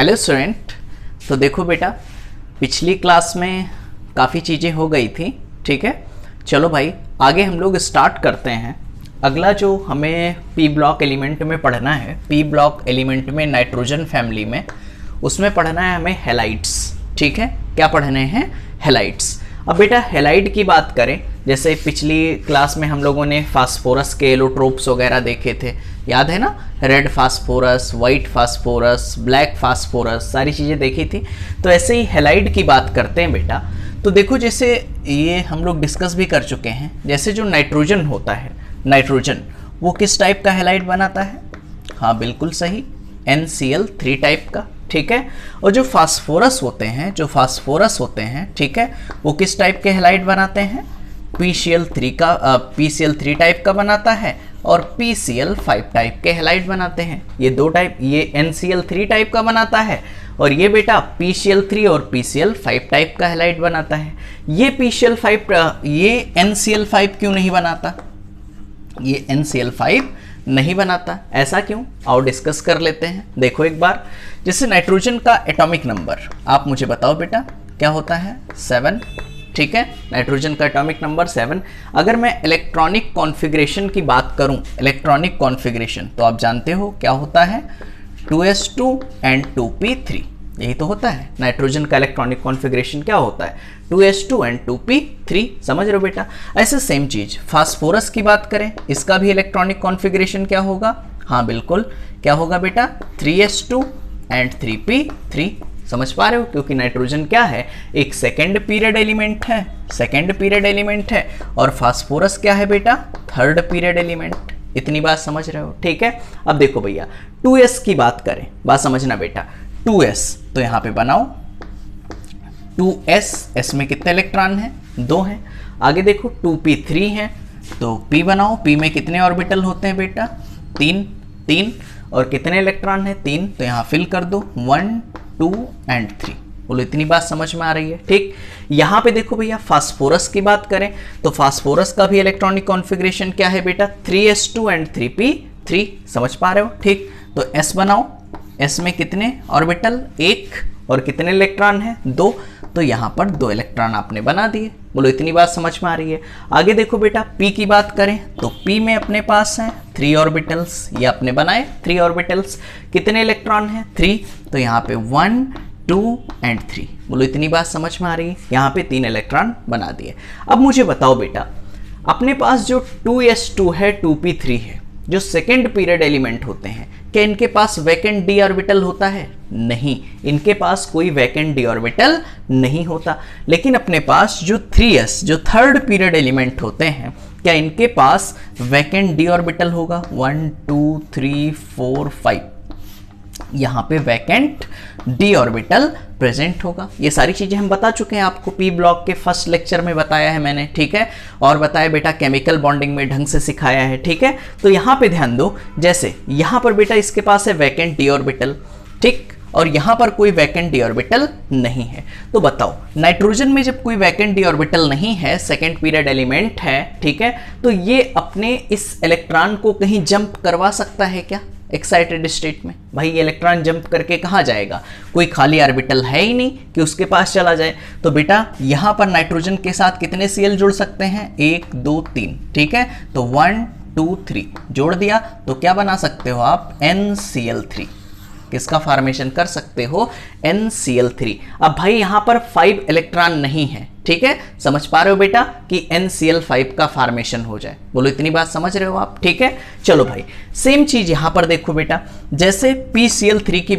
Hello student. तो देखो बेटा, पिछली क्लास में काफ़ी चीज़ें हो गई थी, ठीक है। चलो भाई आगे हम लोग स्टार्ट करते हैं। अगला जो हमें पी ब्लॉक एलिमेंट में पढ़ना है, पी ब्लॉक एलिमेंट में नाइट्रोजन फैमिली में, उसमें पढ़ना है हमें हैलाइड्स, ठीक है। क्या पढ़ने हैं? हैलाइड्स। अब बेटा हैलाइड की बात करें, जैसे पिछली क्लास में हम लोगों ने फास्फोरस के एलोट्रोप्स वगैरह देखे थे, याद है ना? Red phosphorus, white phosphorus, black phosphorus, सारी चीज़ें देखी थी। तो ऐसे ही हैलाइड की बात करते हैं बेटा। तो देखो जैसे ये हम लोग डिस्कस भी कर चुके हैं, जैसे जो नाइट्रोजन होता है, नाइट्रोजन वो किस टाइप का हैलाइड बनाता है? हाँ बिल्कुल सही, NCl3 टाइप का, ठीक है। और जो फास्फोरस होते हैं, ठीक है, वो किस टाइप के हैलाइड बनाते हैं? PCl3 टाइप का बनाता है और PCl5 टाइप के हैलाइड बनाते हैं। ये दो टाइप, ये NCl3 टाइप का बनाता है और ये बेटा PCl3 और PCl5 टाइप का हैलाइड बनाता है। ये NCl5 क्यों नहीं बनाता? ये NCl5 नहीं बनाता, ऐसा क्यों? आओ डिस्कस कर लेते हैं। देखो एक बार, जैसे नाइट्रोजन का एटॉमिक नंबर आप मुझे बताओ बेटा, क्या होता है? 7, ठीक है। नाइट्रोजन का एटॉमिक नंबर 7। अगर मैं इलेक्ट्रॉनिक कॉन्फ़िगरेशन की बात करूं, इलेक्ट्रॉनिक कॉन्फ़िगरेशन, तो आप जानते हो क्या होता है? 2s2 एंड 2p3, यही तो होता है। नाइट्रोजन का इलेक्ट्रॉनिक कॉन्फ़िगरेशन क्या होता है? 2s2 एंड 2p3, समझ रहे हो बेटा? ऐसे सेम चीज फास्फोरस की बात करें, इसका भी इलेक्ट्रॉनिक कॉन्फ़िगरेशन क्या होगा? हाँ बिल्कुल, क्या होगा बेटा? 3s2 एंड 3p3, समझ पा रहे हो? क्योंकि नाइट्रोजन क्या है? एक सेकेंड पीरियड एलिमेंट है, और फास्फोरस क्या है बेटा? Third period element. इतनी बात समझ रहे हो? ठीक है। अब देखो भैया 2s की बात करें, बात समझना बेटा। 2s तो यहां पे बनाओ 2s, s में कितने इलेक्ट्रॉन हैं? 2 हैं। आगे देखो 2p3 है, तो p बनाओ, p में कितने ऑर्बिटल होते हैं बेटा? 3 और कितने इलेक्ट्रॉन हैं? 3, तो यहाँ फिल कर दो 1 2 एंड 3। बोलो इतनी बात समझ में आ रही है? ठीक। यहाँ पे देखो भैया फास्फोरस की बात करें, तो फास्फोरस का भी इलेक्ट्रॉनिक कॉन्फ़िगरेशन क्या है बेटा? 3s2 एंड 3p3, समझ पा रहे हो? ठीक। तो s बनाओ, s में कितने ऑर्बिटल? 1 और कितने इलेक्ट्रॉन हैं? 2, तो यहाँ पर 2 इलेक्ट्रॉन आपने बना दिए। बोलो इतनी बात समझ में आ रही है? आगे देखो बेटा p की बात करें, तो p में अपने पास हैं 3 ऑर्बिटल्स, ये आपने बनाए 3 ऑर्बिटल्स। कितने इलेक्ट्रॉन हैं? 3, तो यहाँ पे 1 2 एंड 3। बोलो इतनी बात समझ में आ रही है? यहाँ पे 3 इलेक्ट्रॉन बना दिए। अब मुझे बताओ बेटा, अपने पास जो 2s2 है, 2p3 है, जो सेकेंड पीरियड एलिमेंट होते हैं, क्या इनके पास वैकेंट डी ऑर्बिटल होता है? नहीं, इनके पास कोई वैकेंट डी ऑर्बिटल नहीं होता। लेकिन अपने पास जो 3s, जो थर्ड पीरियड एलिमेंट होते हैं, क्या इनके पास वैकेंट डी ऑर्बिटल होगा? 1 2 3 4 5, यहाँ पे वैकेंट डी ऑर्बिटल प्रेजेंट होगा। ये सारी चीजें हम बता चुके हैं आपको, पी ब्लॉक के फर्स्ट लेक्चर में बताया है मैंने, ठीक है। और बताया बेटा केमिकल बॉन्डिंग में ढंग से सिखाया है, ठीक है। तो यहाँ पे ध्यान दो, जैसे यहाँ पर बेटा इसके पास है वैकेंट डी ऑर्बिटल, ठीक, और यहाँ पर कोई वैकेंट डी ऑर्बिटल नहीं है। तो बताओ नाइट्रोजन में जब कोई वैकेंट डी ऑर्बिटल नहीं है, सेकेंड पीरियड एलिमेंट है, ठीक है, तो ये अपने इस इलेक्ट्रॉन को कहीं जंप करवा सकता है क्या एक्साइटेड स्टेट में? भाई ये इलेक्ट्रॉन जंप करके कहाँ जाएगा? कोई खाली ऑर्बिटल है ही नहीं कि उसके पास चला जाए। तो बेटा यहाँ पर नाइट्रोजन के साथ कितने Cl जुड़ सकते हैं? 1 2 3, ठीक है। तो 1 2 3 जोड़ दिया, तो क्या बना सकते हो आप? NCl3। किसका फॉर्मेशन कर सकते हो? NCl3। अब भाई यहाँ पर 5 इलेक्ट्रॉन नहीं है, ठीक है। समझ पा रहे हो बेटा कि NCl5 का फॉर्मेशन हो जाए? बोलो इतनी बात समझ रहे हो आप? ठीक है। चलो भाई सेम चीज यहाँ पर देखो बेटा, जैसे PCl3 की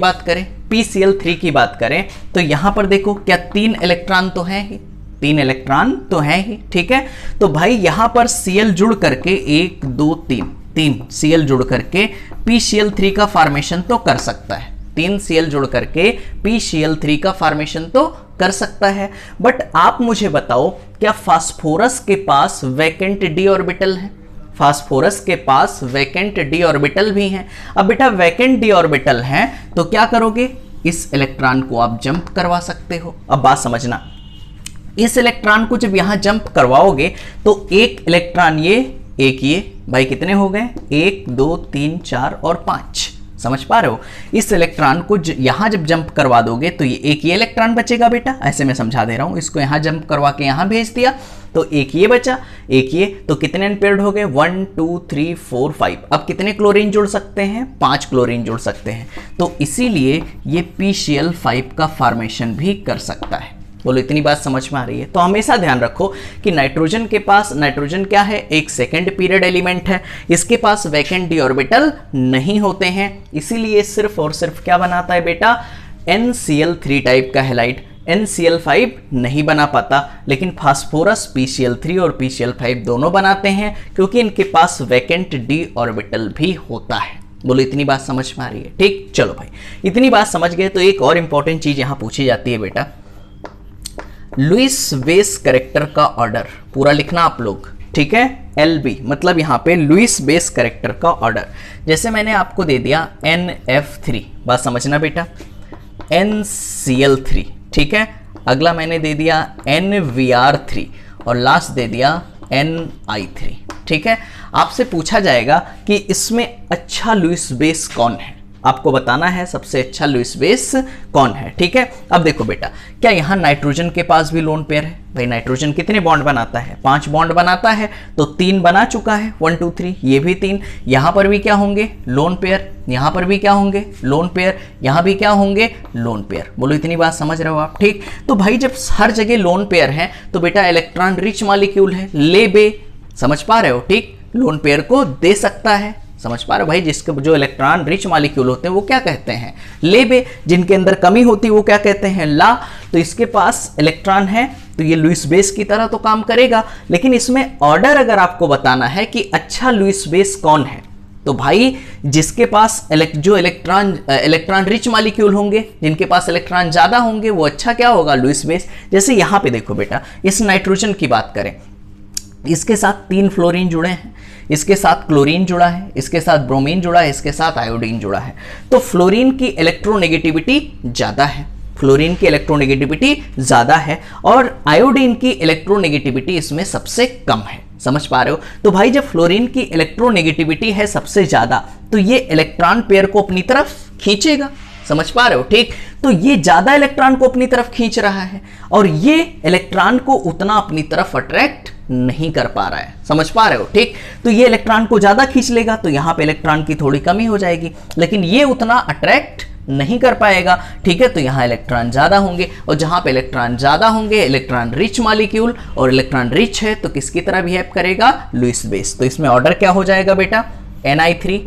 बात करें, तो यहाँ पर देखो क्या 3 इलेक्ट्रॉन तो है ही? 3 इलेक्ट्रॉन तो है ही, ठीक है। तो भाई यहाँ पर Cl जुड़ करके 1 2 3 Cl जुड़ करके PCl3 का फॉर्मेशन तो कर सकता है। 3 Cl जुड़ करके PCl3 का फॉर्मेशन तो कर सकता है। बट आप मुझे बताओ, क्या फास्फोरस के पास वैकेंट डी ऑर्बिटल है? फास्फोरस के पास वैकेंट डी ऑर्बिटल भी हैं। अब बेटा वैकेंट डी ऑर्बिटल हैं, तो क्या करोगे? इस इलेक्ट्रॉन को आप जंप करवा सकते हो। अब बात समझना, इस इलेक्ट्रॉन को जब यहां जंप करवाओगे तो एक इलेक्ट्रॉन ये, एक ये, भाई कितने हो गए? 1 2 3 4 और 5, समझ पा रहे हो? इस इलेक्ट्रॉन को यहाँ जब जंप करवा दोगे तो ये एक ये इलेक्ट्रॉन बचेगा बेटा, ऐसे मैं समझा दे रहा हूँ। इसको यहाँ जंप करवा के यहाँ भेज दिया तो एक ये बचा, एक ये, तो कितने अनपेयर्ड हो गए? 1 2 3 4 5। अब कितने क्लोरीन जुड़ सकते हैं? 5 क्लोरीन जुड़ सकते हैं। तो इसीलिए ये PCl5 का फॉर्मेशन भी कर सकता है। बोलो इतनी बात समझ में आ रही है? तो हमेशा ध्यान रखो कि नाइट्रोजन के पास, नाइट्रोजन क्या है? एक सेकेंड पीरियड एलिमेंट है, इसके पास वैकेंट डी ऑर्बिटल नहीं होते हैं, इसीलिए सिर्फ और सिर्फ क्या बनाता है बेटा? NCl3 टाइप का हैलाइड। NCl5 नहीं बना पाता, लेकिन फास्फोरस PCl3 और PCl5 दोनों बनाते हैं, क्योंकि इनके पास वैकेंट डी ऑर्बिटल भी होता है। बोलो इतनी बात समझ में आ रही है? ठीक, चलो भाई, इतनी बात समझ गए तो एक और इंपॉर्टेंट चीज यहां पूछी जाती है बेटा, लुईस बेस कैरेक्टर का ऑर्डर पूरा लिखना आप लोग, ठीक है? LB मतलब यहाँ पे लुईस बेस कैरेक्टर का ऑर्डर। जैसे मैंने आपको दे दिया NF3, बात समझना बेटा, NCl3, ठीक है? अगला मैंने दे दिया NVR3 और लास्ट दे दिया NI3, ठीक है? आपसे पूछा जाएगा कि इसमें अच्छा लुईस बेस कौन है, आपको बताना है सबसे अच्छा लुईस बेस कौन है, ठीक है? अब देखो बेटा, क्या यहाँ नाइट्रोजन के पास भी लोन पेयर है? भाई नाइट्रोजन कितने बॉन्ड बनाता है? 5 बॉन्ड बनाता है, तो 3 बना चुका है, 1 2 3, ये भी 3। यहाँ पर भी क्या होंगे? Lone pair. यहाँ पर भी क्या होंगे? Lone pair. यहाँ भी क्या होंगे? Lone pair. बोलो इतनी बात समझ रहे हो आप? ठीक, तो भाई जब हर जगह लोन पेयर है तो बेटा इलेक्ट्रॉन रिच मॉलिक्यूल है, ले बे, समझ पा रहे हो? ठीक, लोन पेयर को दे सकता है, समझ पा रहे हो भाई? जिसके जो इलेक्ट्रॉन रिच मॉलिक्यूल होते हैं वो क्या कहते हैं? लेबे। जिनके अंदर कमी होती है वो क्या कहते हैं? ला। तो इसके पास इलेक्ट्रॉन है तो ये लुईस बेस की तरह तो काम करेगा, लेकिन इसमें ऑर्डर अगर आपको बताना है कि अच्छा लुईस बेस कौन है, तो भाई जिसके पास जो इलेक्ट्रॉन रिच मॉलिक्यूल होंगे, जिनके पास इलेक्ट्रॉन ज्यादा होंगे, वो अच्छा क्या होगा? Lewis base. जैसे यहाँ पे देखो बेटा, इस नाइट्रोजन की बात करें, इसके साथ 3 फ्लोरीन जुड़े हैं, इसके साथ क्लोरीन जुड़ा है, इसके साथ ब्रोमीन जुड़ा है, इसके साथ आयोडीन जुड़ा है। तो फ्लोरीन की इलेक्ट्रोनेगेटिविटी ज्यादा है, फ्लोरीन की इलेक्ट्रोनेगेटिविटी ज्यादा है, और आयोडीन की इलेक्ट्रोनेगेटिविटी इसमें सबसे कम है, समझ पा रहे हो? तो भाई जब फ्लोरीन की इलेक्ट्रोनेगेटिविटी है सबसे ज्यादा, तो ये इलेक्ट्रॉन पेयर को अपनी तरफ खींचेगा, समझ पा रहे हो? ठीक, तो ये ज्यादा इलेक्ट्रॉन को अपनी तरफ खींच रहा है और ये इलेक्ट्रॉन को उतना अपनी तरफ अट्रैक्ट नहीं कर पा रहा है, समझ पा रहे हो? ठीक, तो ये इलेक्ट्रॉन को ज्यादा खींच लेगा तो यहां पे इलेक्ट्रॉन की थोड़ी कमी हो जाएगी, लेकिन ये उतना अट्रैक्ट नहीं कर पाएगा, ठीक है? तो यहां इलेक्ट्रॉन ज्यादा होंगे, और जहां पे इलेक्ट्रॉन ज्यादा होंगे, इलेक्ट्रॉन रिच मॉलिक्यूल, और इलेक्ट्रॉन रिच है तो किसकी तरह बिहेव करेगा? Lewis base. तो इसमें ऑर्डर क्या हो जाएगा बेटा? Ni3,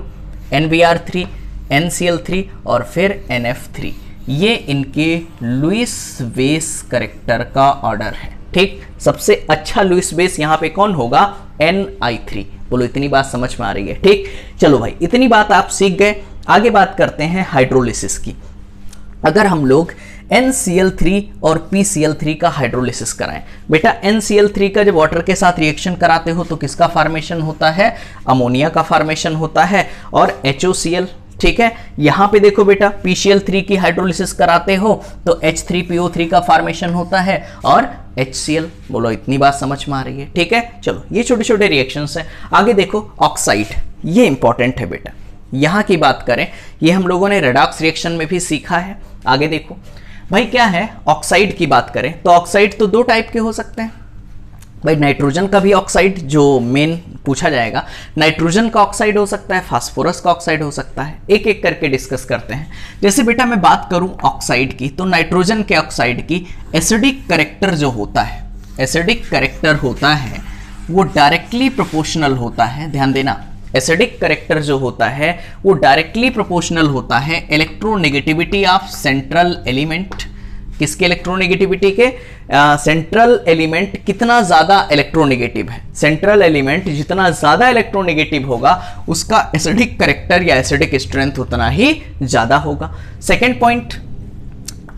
NVR3, NCl3 और फिर NF3। ये इनके लुईस बेस कैरेक्टर का ऑर्डर है, ठीक? सबसे अच्छा लुईस बेस यहाँ पे कौन होगा? Ni3। बोलो इतनी बात समझ में आ रही है? ठीक, चलो भाई इतनी बात आप सीख गए। आगे बात करते हैं हाइड्रोलिसिस की। अगर हम लोग NCl3 और PCl3 का हाइड्रोलिसिस कराएं, बेटा NCl3 का जब वाटर के साथ रिएक्शन कराते हो तो किसका फॉर्मेशन होता है? अमोनिया का फॉर्मेशन होता है, और HOCl, ठीक है? यहां पे देखो बेटा, PCl3 की हाइड्रोलिसिस कराते हो तो H3PO3 का फॉर्मेशन होता है, और HCl। बोलो इतनी बात समझ में आ रही है? ठीक है, चलो ये छोटे छोटे रिएक्शंस हैं। आगे देखो ऑक्साइड, ये इंपॉर्टेंट है बेटा। यहां की बात करें, ये हम लोगों ने रेडॉक्स रिएक्शन में भी सीखा है। आगे देखो भाई क्या है, ऑक्साइड की बात करें तो ऑक्साइड तो 2 टाइप के हो सकते हैं भाई। नाइट्रोजन का भी ऑक्साइड जो मेन पूछा जाएगा, नाइट्रोजन का ऑक्साइड हो सकता है, फास्फोरस का ऑक्साइड हो सकता है। एक एक करके डिस्कस करते हैं। जैसे बेटा मैं बात करूं ऑक्साइड की, तो नाइट्रोजन के ऑक्साइड की एसिडिक कैरेक्टर जो होता है, एसिडिक कैरेक्टर होता है वो डायरेक्टली प्रोपोर्शनल होता है। ध्यान देना, एसिडिक कैरेक्टर जो होता है वो डायरेक्टली प्रोपोर्शनल होता है इलेक्ट्रोनेगेटिविटी ऑफ सेंट्रल एलिमेंट। किसके इलेक्ट्रोनेगेटिविटी के? सेंट्रल एलिमेंट कितना ज्यादा इलेक्ट्रोनेगेटिव है, सेंट्रल एलिमेंट जितना ज्यादा इलेक्ट्रोनेगेटिव होगा उसका एसिडिक कैरेक्टर या एसिडिक स्ट्रेंथ उतना ही ज्यादा होगा। Second point,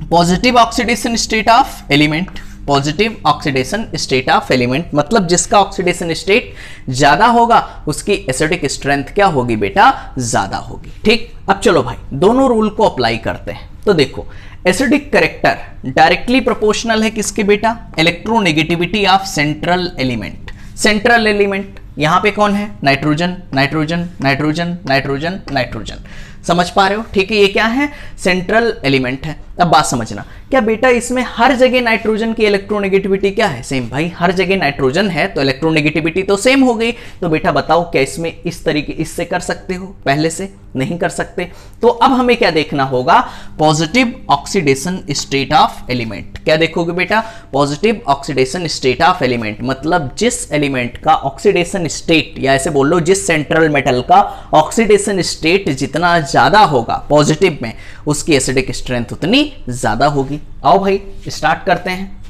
positive oxidation state of element. Positive oxidation state of element मतलब जिसका ऑक्सीडेशन स्टेट ज्यादा होगा उसकी एसिडिक स्ट्रेंथ क्या होगी बेटा? ज्यादा होगी। ठीक, अब चलो भाई दोनों रूल को अप्लाई करते हैं। तो देखो एसिडिक कैरेक्टर डायरेक्टली प्रोपोर्शनल है किसके बेटा? Electronegativity of central element. Central element यहां पे कौन है? Nitrogen, nitrogen, nitrogen, nitrogen, nitrogen. समझ पा रहे हो? ठीक है, ये क्या है? सेंट्रल एलिमेंट है। अब बात समझना, क्या बेटा इसमें हर जगह नाइट्रोजन की इलेक्ट्रोनेगेटिविटी क्या है? सेम। भाई हर जगह नाइट्रोजन है तो इलेक्ट्रोनेगेटिविटी तो सेम हो गई। तो बेटा बताओ क्या इसमें इस तरीके इससे कर सकते हो? पहले से नहीं कर सकते। तो अब हमें क्या देखना होगा? Positive oxidation state of element. क्या देखोगे बेटा? Positive oxidation state of element, मतलब जिस एलिमेंट का ऑक्सीडेशन स्टेट, या ऐसे बोल लो जिस सेंट्रल मेटल का ऑक्सीडेशन स्टेट जितना ज्यादा होगा पॉजिटिव में, उसकी एसिडिक स्ट्रेंथ उतनी ज्यादा होगी। आओ भाई स्टार्ट करते हैं।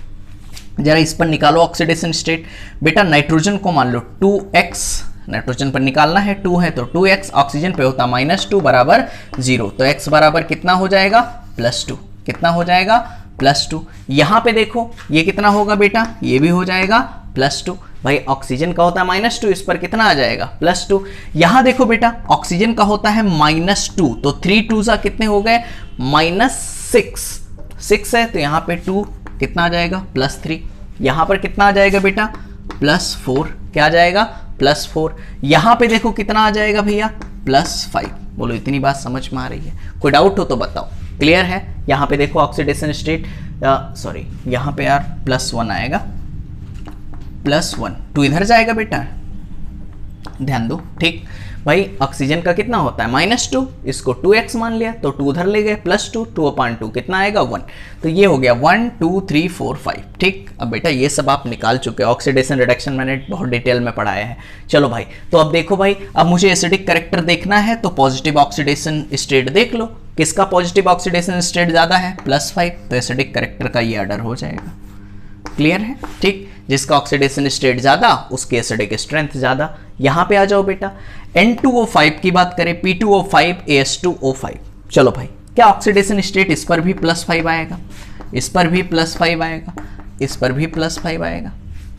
जरा इस पर निकालो ऑक्सीडेशन स्टेट। बेटा नाइट्रोजन को मान लो 2x, नाइट्रोजन पर निकालना है, 2 है तो 2x, ऑक्सीजन पे होता -2 बराबर 0, तो x बराबर कितना हो जाएगा? +2। कितना हो जाएगा? +2। यहां पे देखो ये कितना होगा बेटा? ये भी हो जाएगा +2। भाई ऑक्सीजन का होता है -2, इस पर कितना आ जाएगा? +2। यहां देखो बेटा ऑक्सीजन का होता है -2, तो 3 2 सा कितने हो गए? -6 है तो यहाँ पे 2 कितना आ जाएगा? +3। यहाँ पर कितना आ जाएगा बेटा? +4। क्या आ जाएगा? +4। यहाँ पे देखो कितना आ जाएगा भैया? +5। बोलो इतनी बात समझ में आ रही है? कोई डाउट हो तो बताओ। क्लियर है? यहाँ पे देखो ऑक्सीडेशन स्टेट, सॉरी यहाँ पे यार +1 आएगा, +1, 2 इधर जाएगा बेटा, ध्यान दो। ठीक भाई ऑक्सीजन का कितना होता है? -2, इसको 2x मान लिया तो 2 उधर ले गए, +2, 2/2 कितना आएगा? 1। तो ये हो गया 1 2 3 4 5। ठीक, अब बेटा ये सब आप निकाल चुके हो, ऑक्सीडेशन रिडक्शन मैंने बहुत डिटेल में पढ़ाया है। चलो भाई, तो अब देखो भाई, अब मुझे एसिडिक कैरेक्टर देखना है तो पॉजिटिव ऑक्सीडेशन स्टेट देख लो, किसका पॉजिटिव ऑक्सीडेशन स्टेट ज्यादा है? +5, तो एसिडिक कैरेक्टर का ये ऑर्डर हो जाएगा। क्लियर है? ठीक, जिसका ऑक्सीडेशन स्टेट ज्यादा उसकी एसिडिक स्ट्रेंथ ज्यादा। यहां पे आ जाओ बेटा, N2O5 की बात करें, P2O5 AS2O5। चलो भाई, क्या ऑक्सीडेशन स्टेट इस पर भी +5 आएगा, इस पर भी +5 आएगा, इस पर भी +5 आएगा।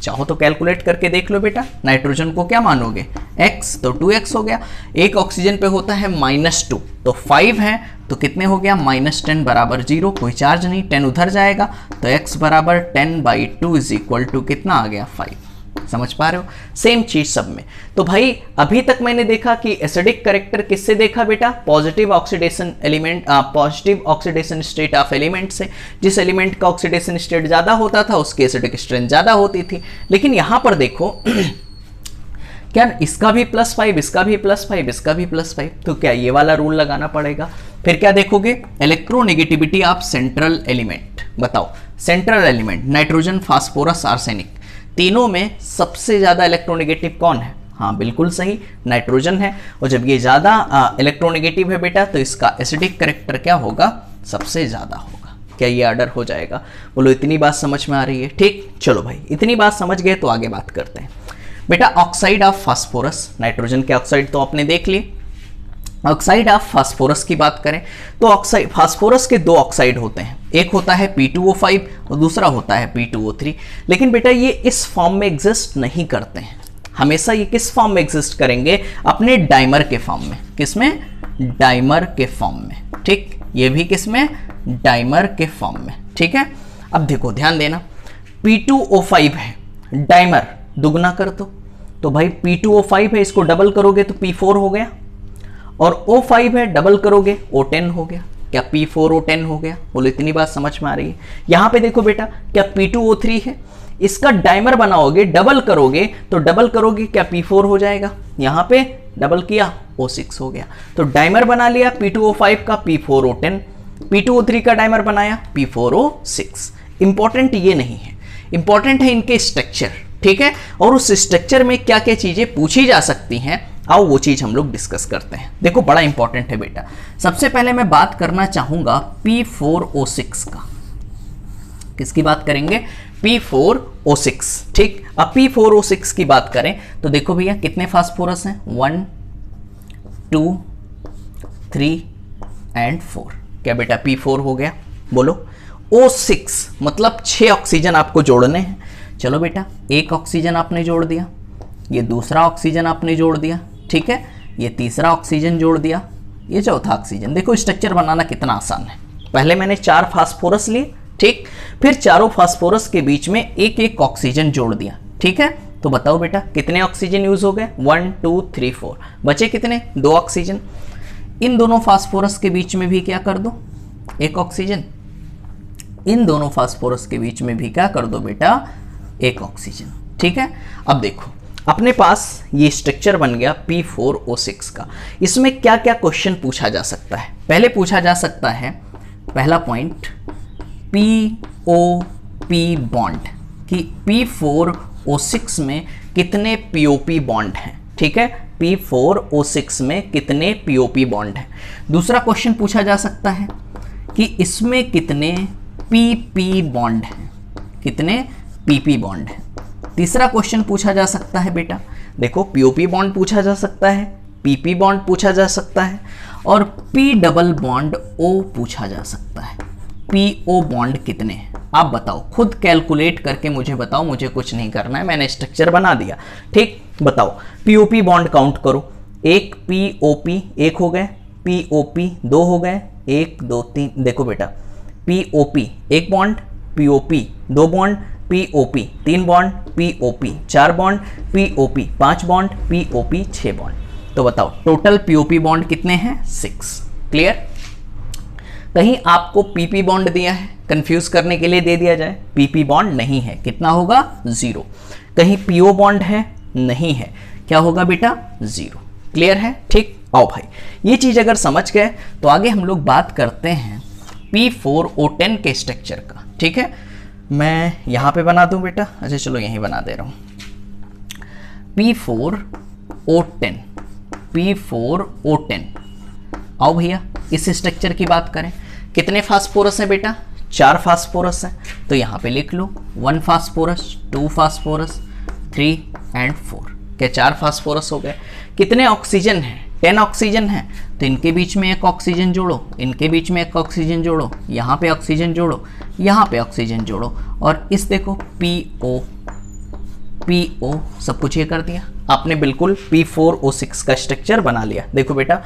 चाहो तो कैलकुलेट करके देख लो बेटा। नाइट्रोजन को क्या मानोगे? x, तो 2x हो गया। एक ऑक्सीजन पे होता है -2, तो 5 है तो कितने हो गया? -10 बराबर 0, कोई चार्ज नहीं, 10 उधर जाएगा तो x बराबर 10/2 इज इक्वल टू कितना आ गया? 5। समझ पा रहे हो? सेम चीज सब में। तो भाई अभी तक मैंने देखा कि एसिडिक कैरेक्टर किससे देखा बेटा? Positive oxidation element, positive oxidation state of element से। जिस एलिमेंट का ऑक्सीडेशन स्टेट ज्यादा होता था उसकी एसिडिक स्ट्रेंथ ज्यादा होती थी। लेकिन यहां पर देखो क्या इसका भी +5, इसका भी +5, इसका भी +5, तो क्या ये वाला रूल लगाना पड़ेगा? फिर क्या देखोगे? Electronegativity of central element. बताओ central element nitrogen, phosphorus, arsenic, तीनों में सबसे ज्यादा इलेक्ट्रोनेगेटिव कौन है? हाँ बिल्कुल सही, नाइट्रोजन है। और जब ये ज्यादा इलेक्ट्रोनेगेटिव है बेटा तो इसका एसिडिक कैरेक्टर क्या होगा? सबसे ज्यादा होगा। क्या ये ऑर्डर हो जाएगा? बोलो इतनी बात समझ में आ रही है? ठीक, चलो भाई इतनी बात समझ गए तो आगे बात करते हैं। बेटा ऑक्साइड ऑफ फास्फोरस, नाइट्रोजन के ऑक्साइड तो आपने देख लिए। ऑक्साइड ऑफ फास्फोरस की बात करें तो ऑक्साइड, फास्फोरस के 2 ऑक्साइड होते हैं, एक होता है P2O5 और दूसरा होता है P2O3। लेकिन बेटा ये इस फॉर्म में एग्जिस्ट नहीं करते हैं। हमेशा ये किस फॉर्म में एग्जिस्ट करेंगे? अपने डाइमर के फॉर्म में। किसमें? डाइमर के फॉर्म में। ठीक, ये भी किसमें? डाइमर के फॉर्म में। ठीक है, अब देखो ध्यान देना, P2O5 है, डाइमर दुगना कर दो तो भाई P2O5 है, इसको डबल करोगे तो P4 हो गया, और O5 है डबल करोगे O10 हो गया। क्या P4O10 हो गया? बोलो इतनी बात समझ में आ रही है? यहां पे देखो बेटा, क्या P2O3 है, इसका डाइमर बनाओगे, डबल करोगे तो डबल करोगे क्या P4 हो जाएगा, यहां पे डबल किया O6 हो गया। तो डाइमर बना लिया P2O5 का P4O10, P2O3 का डाइमर बनाया P4O6। इंपॉर्टेंट ये नहीं है, इंपॉर्टेंट है इनके स्ट्रक्चर। ठीक है, और उस स्ट्रक्चर में क्या क्या चीजें पूछी जा सकती हैं, आओ वो चीज हम लोग डिस्कस करते हैं। देखो बड़ा इंपॉर्टेंट है बेटा। सबसे पहले मैं बात करना चाहूंगा P4O6 का। किसकी बात करेंगे? P4O6। ठीक, अब P4O6 की बात करें तो देखो भैया कितने फास्फोरस हैं? 1 2 3 एंड 4। क्या बेटा P4 हो गया? बोलो O6 मतलब 6 ऑक्सीजन आपको जोड़ने हैं। चलो बेटा, एक ऑक्सीजन आपने जोड़ दिया, ये दूसरा ऑक्सीजन आपने जोड़ दिया, ठीक है, ये तीसरा ऑक्सीजन जोड़ दिया, ये चौथा ऑक्सीजन। देखो स्ट्रक्चर बनाना कितना आसान है। पहले मैंने 4 फास्फोरस लिए, ठीक, फिर चारों फास्फोरस के बीच में एक एक ऑक्सीजन जोड़ दिया। ठीक है, तो बताओ बेटा कितने ऑक्सीजन यूज हो गए? 1 2 3 4, बचे कितने? 2 ऑक्सीजन। इन दोनों फास्फोरस के बीच में भी क्या कर दो, एक ऑक्सीजन। इन दोनों फास्फोरस के बीच में भी क्या कर दो बेटा, एक ऑक्सीजन। ठीक है, अब देखो अपने पास ये स्ट्रक्चर बन गया P4O6 का। इसमें क्या क्या क्वेश्चन पूछा जा सकता है? पहले पूछा जा सकता है, पहला पॉइंट POP बॉन्ड, कि P4O6 में कितने POP बॉन्ड हैं। ठीक है, P4O6 में कितने POP बॉन्ड हैं। दूसरा क्वेश्चन पूछा जा सकता है कि इसमें कितने PP बॉन्ड हैं, कितने PP बॉन्ड हैं। तीसरा क्वेश्चन पूछा जा सकता है बेटा, देखो POP बॉन्ड पूछा जा सकता है, PP बॉन्ड पूछा जा सकता है, और P डबल बॉन्ड O पूछा जा सकता है। PO बॉन्ड कितने हैं आप बताओ, खुद कैलकुलेट करके मुझे बताओ, मुझे कुछ नहीं करना है, मैंने स्ट्रक्चर बना दिया। ठीक, बताओ POP बॉन्ड काउंट करो, एक POP एक हो गए, POP दो हो गए, 1 2 3। देखो बेटा POP एक बॉन्ड, POP दो bond, POP 3 bond, POP 4 bond, POP 5 bond, POP 6 bond. तो बताओ टोटल POP बॉन्ड कितने हैं, 6। क्लियर? कहीं आपको PP बॉन्ड दिया है, कंफ्यूज करने के लिए दे दिया जाए, PP बॉन्ड नहीं है, कितना होगा, 0। कहीं PO बॉन्ड है, नहीं है, क्या होगा बेटा, 0। क्लियर है? ठीक, आओ भाई, ये चीज अगर समझ गए तो आगे हम लोग बात करते हैं P4O10 के स्ट्रक्चर का। ठीक है, मैं यहां पे बना दूं बेटा, अच्छा चलो यहीं बना दे रहा हूं, P4O10, P4O10। आओ भैया इस स्ट्रक्चर की बात करें, कितने फास्फोरस है बेटा, 4 फास्फोरस है, तो यहां पे लिख लो 1 फास्फोरस, 2 फास्फोरस, 3 एंड 4। क्या 4 फास्फोरस हो गए। कितने ऑक्सीजन है, 10 ऑक्सीजन है, तो इनके बीच में एक ऑक्सीजन जोड़ो, इनके बीच में एक ऑक्सीजन जोड़ो, यहाँ पे ऑक्सीजन जोड़ो, यहाँ पे ऑक्सीजन जोड़ो, और इस देखो PO सब कुछ ये कर दिया आपने, बिल्कुल P4O6 का स्ट्रक्चर बना लिया। देखो बेटा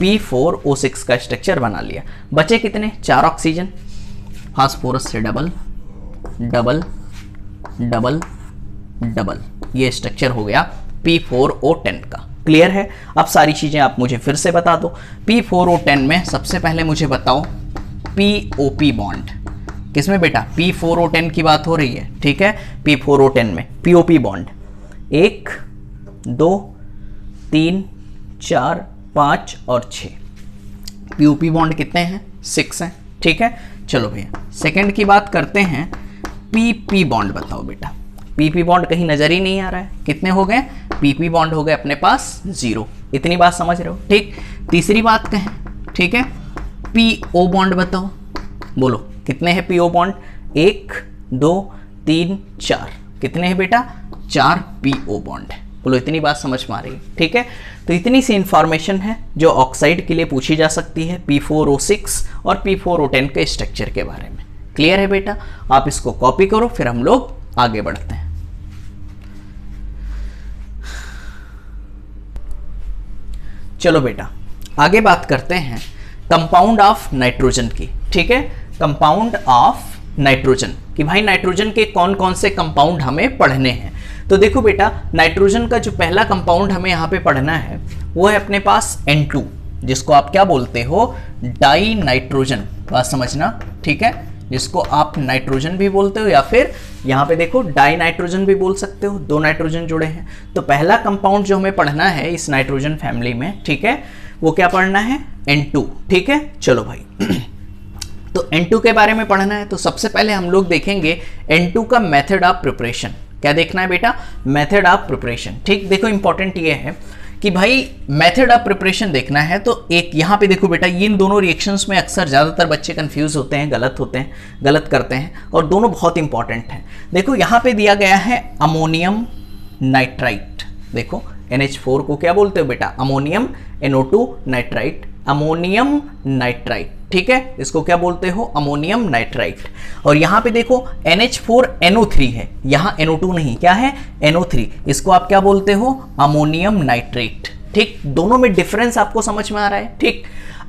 P4O6 का स्ट्रक्चर बना लिया। बचे कितने, 4 ऑक्सीजन, फास्फोरस से डबल डबल डबल डबल, ये स्ट्रक्चर हो गया P4O10 का। क्लियर है? अब सारी चीजें आप मुझे फिर से बता दो। P4O10 में सबसे पहले मुझे बताओ POP बॉन्ड, किसमें बेटा, P4O10 की बात हो रही है। ठीक है, P4O10 में POP बॉन्ड 1 2 3 4 5 और 6। POP बॉन्ड कितने हैं, 6 हैं। ठीक है, चलो भैया सेकंड की बात करते हैं, PP बॉन्ड बताओ बेटा। PP बॉन्ड कहीं नजर ही नहीं आ रहा है, कितने हो गए, PP बॉन्ड हो गए अपने पास 0। इतनी बात समझ रहे हो? ठीक, तीसरी बात कहें, ठीक है, PO बॉन्ड बताओ, बोलो कितने हैं PO बॉन्ड, 1 2 3 4, कितने हैं बेटा, 4 PO बॉन्ड है। बोलो इतनी बात समझ में आ रही है? ठीक है, तो इतनी सी इंफॉर्मेशन है जो ऑक्साइड के लिए पूछी जा सकती है P4O6 और P4O10 के स्ट्रक्चर के बारे में। क्लियर है बेटा? आप इसको कॉपी करो, फिर हम लोग आगे बढ़ते हैं। चलो बेटा आगे बात करते हैं कंपाउंड ऑफ नाइट्रोजन की। ठीक है, कंपाउंड ऑफ नाइट्रोजन, कि भाई नाइट्रोजन के कौन कौन से कंपाउंड हमें पढ़ने हैं। तो देखो बेटा नाइट्रोजन का जो पहला कंपाउंड हमें यहाँ पे पढ़ना है वो है अपने पास N2, जिसको आप क्या बोलते हो, डाई नाइट्रोजन। बात समझना, ठीक है, जिसको आप नाइट्रोजन भी बोलते हो या फिर यहाँ पे देखो डाई नाइट्रोजन भी बोल सकते हो, 2 नाइट्रोजन जुड़े हैं। तो पहला कंपाउंड जो हमें पढ़ना है इस नाइट्रोजन फैमिली में, ठीक है, वो क्या पढ़ना है, N2। ठीक है, चलो भाई तो N2 के बारे में पढ़ना है तो सबसे पहले हम लोग देखेंगे N2 का मेथड ऑफ प्रिपरेशन। क्या देखना है बेटा, मेथड ऑफ प्रिपरेशन। ठीक, देखो इंपॉर्टेंट ये है कि भाई मेथड ऑफ प्रिपरेशन देखना है तो एक यहाँ पे देखो बेटा, इन दोनों रिएक्शंस में अक्सर ज़्यादातर बच्चे कंफ्यूज होते हैं, गलत करते हैं, और दोनों बहुत इंपॉर्टेंट हैं। देखो यहाँ पे दिया गया है अमोनियम नाइट्राइट। देखो NH4 को क्या बोलते हो बेटा, ammonium NO2 nitrite, ammonium nitrite. ठीक है, इसको क्या बोलते हो, अमोनियम नाइट्राइट। और यहाँ पे देखो NH4NO3 है, यहाँ NO2 नहीं, क्या है, NO3, इसको आप क्या बोलते हो, अमोनियम नाइट्रेट। ठीक, दोनों में डिफरेंस आपको समझ में आ रहा है। ठीक,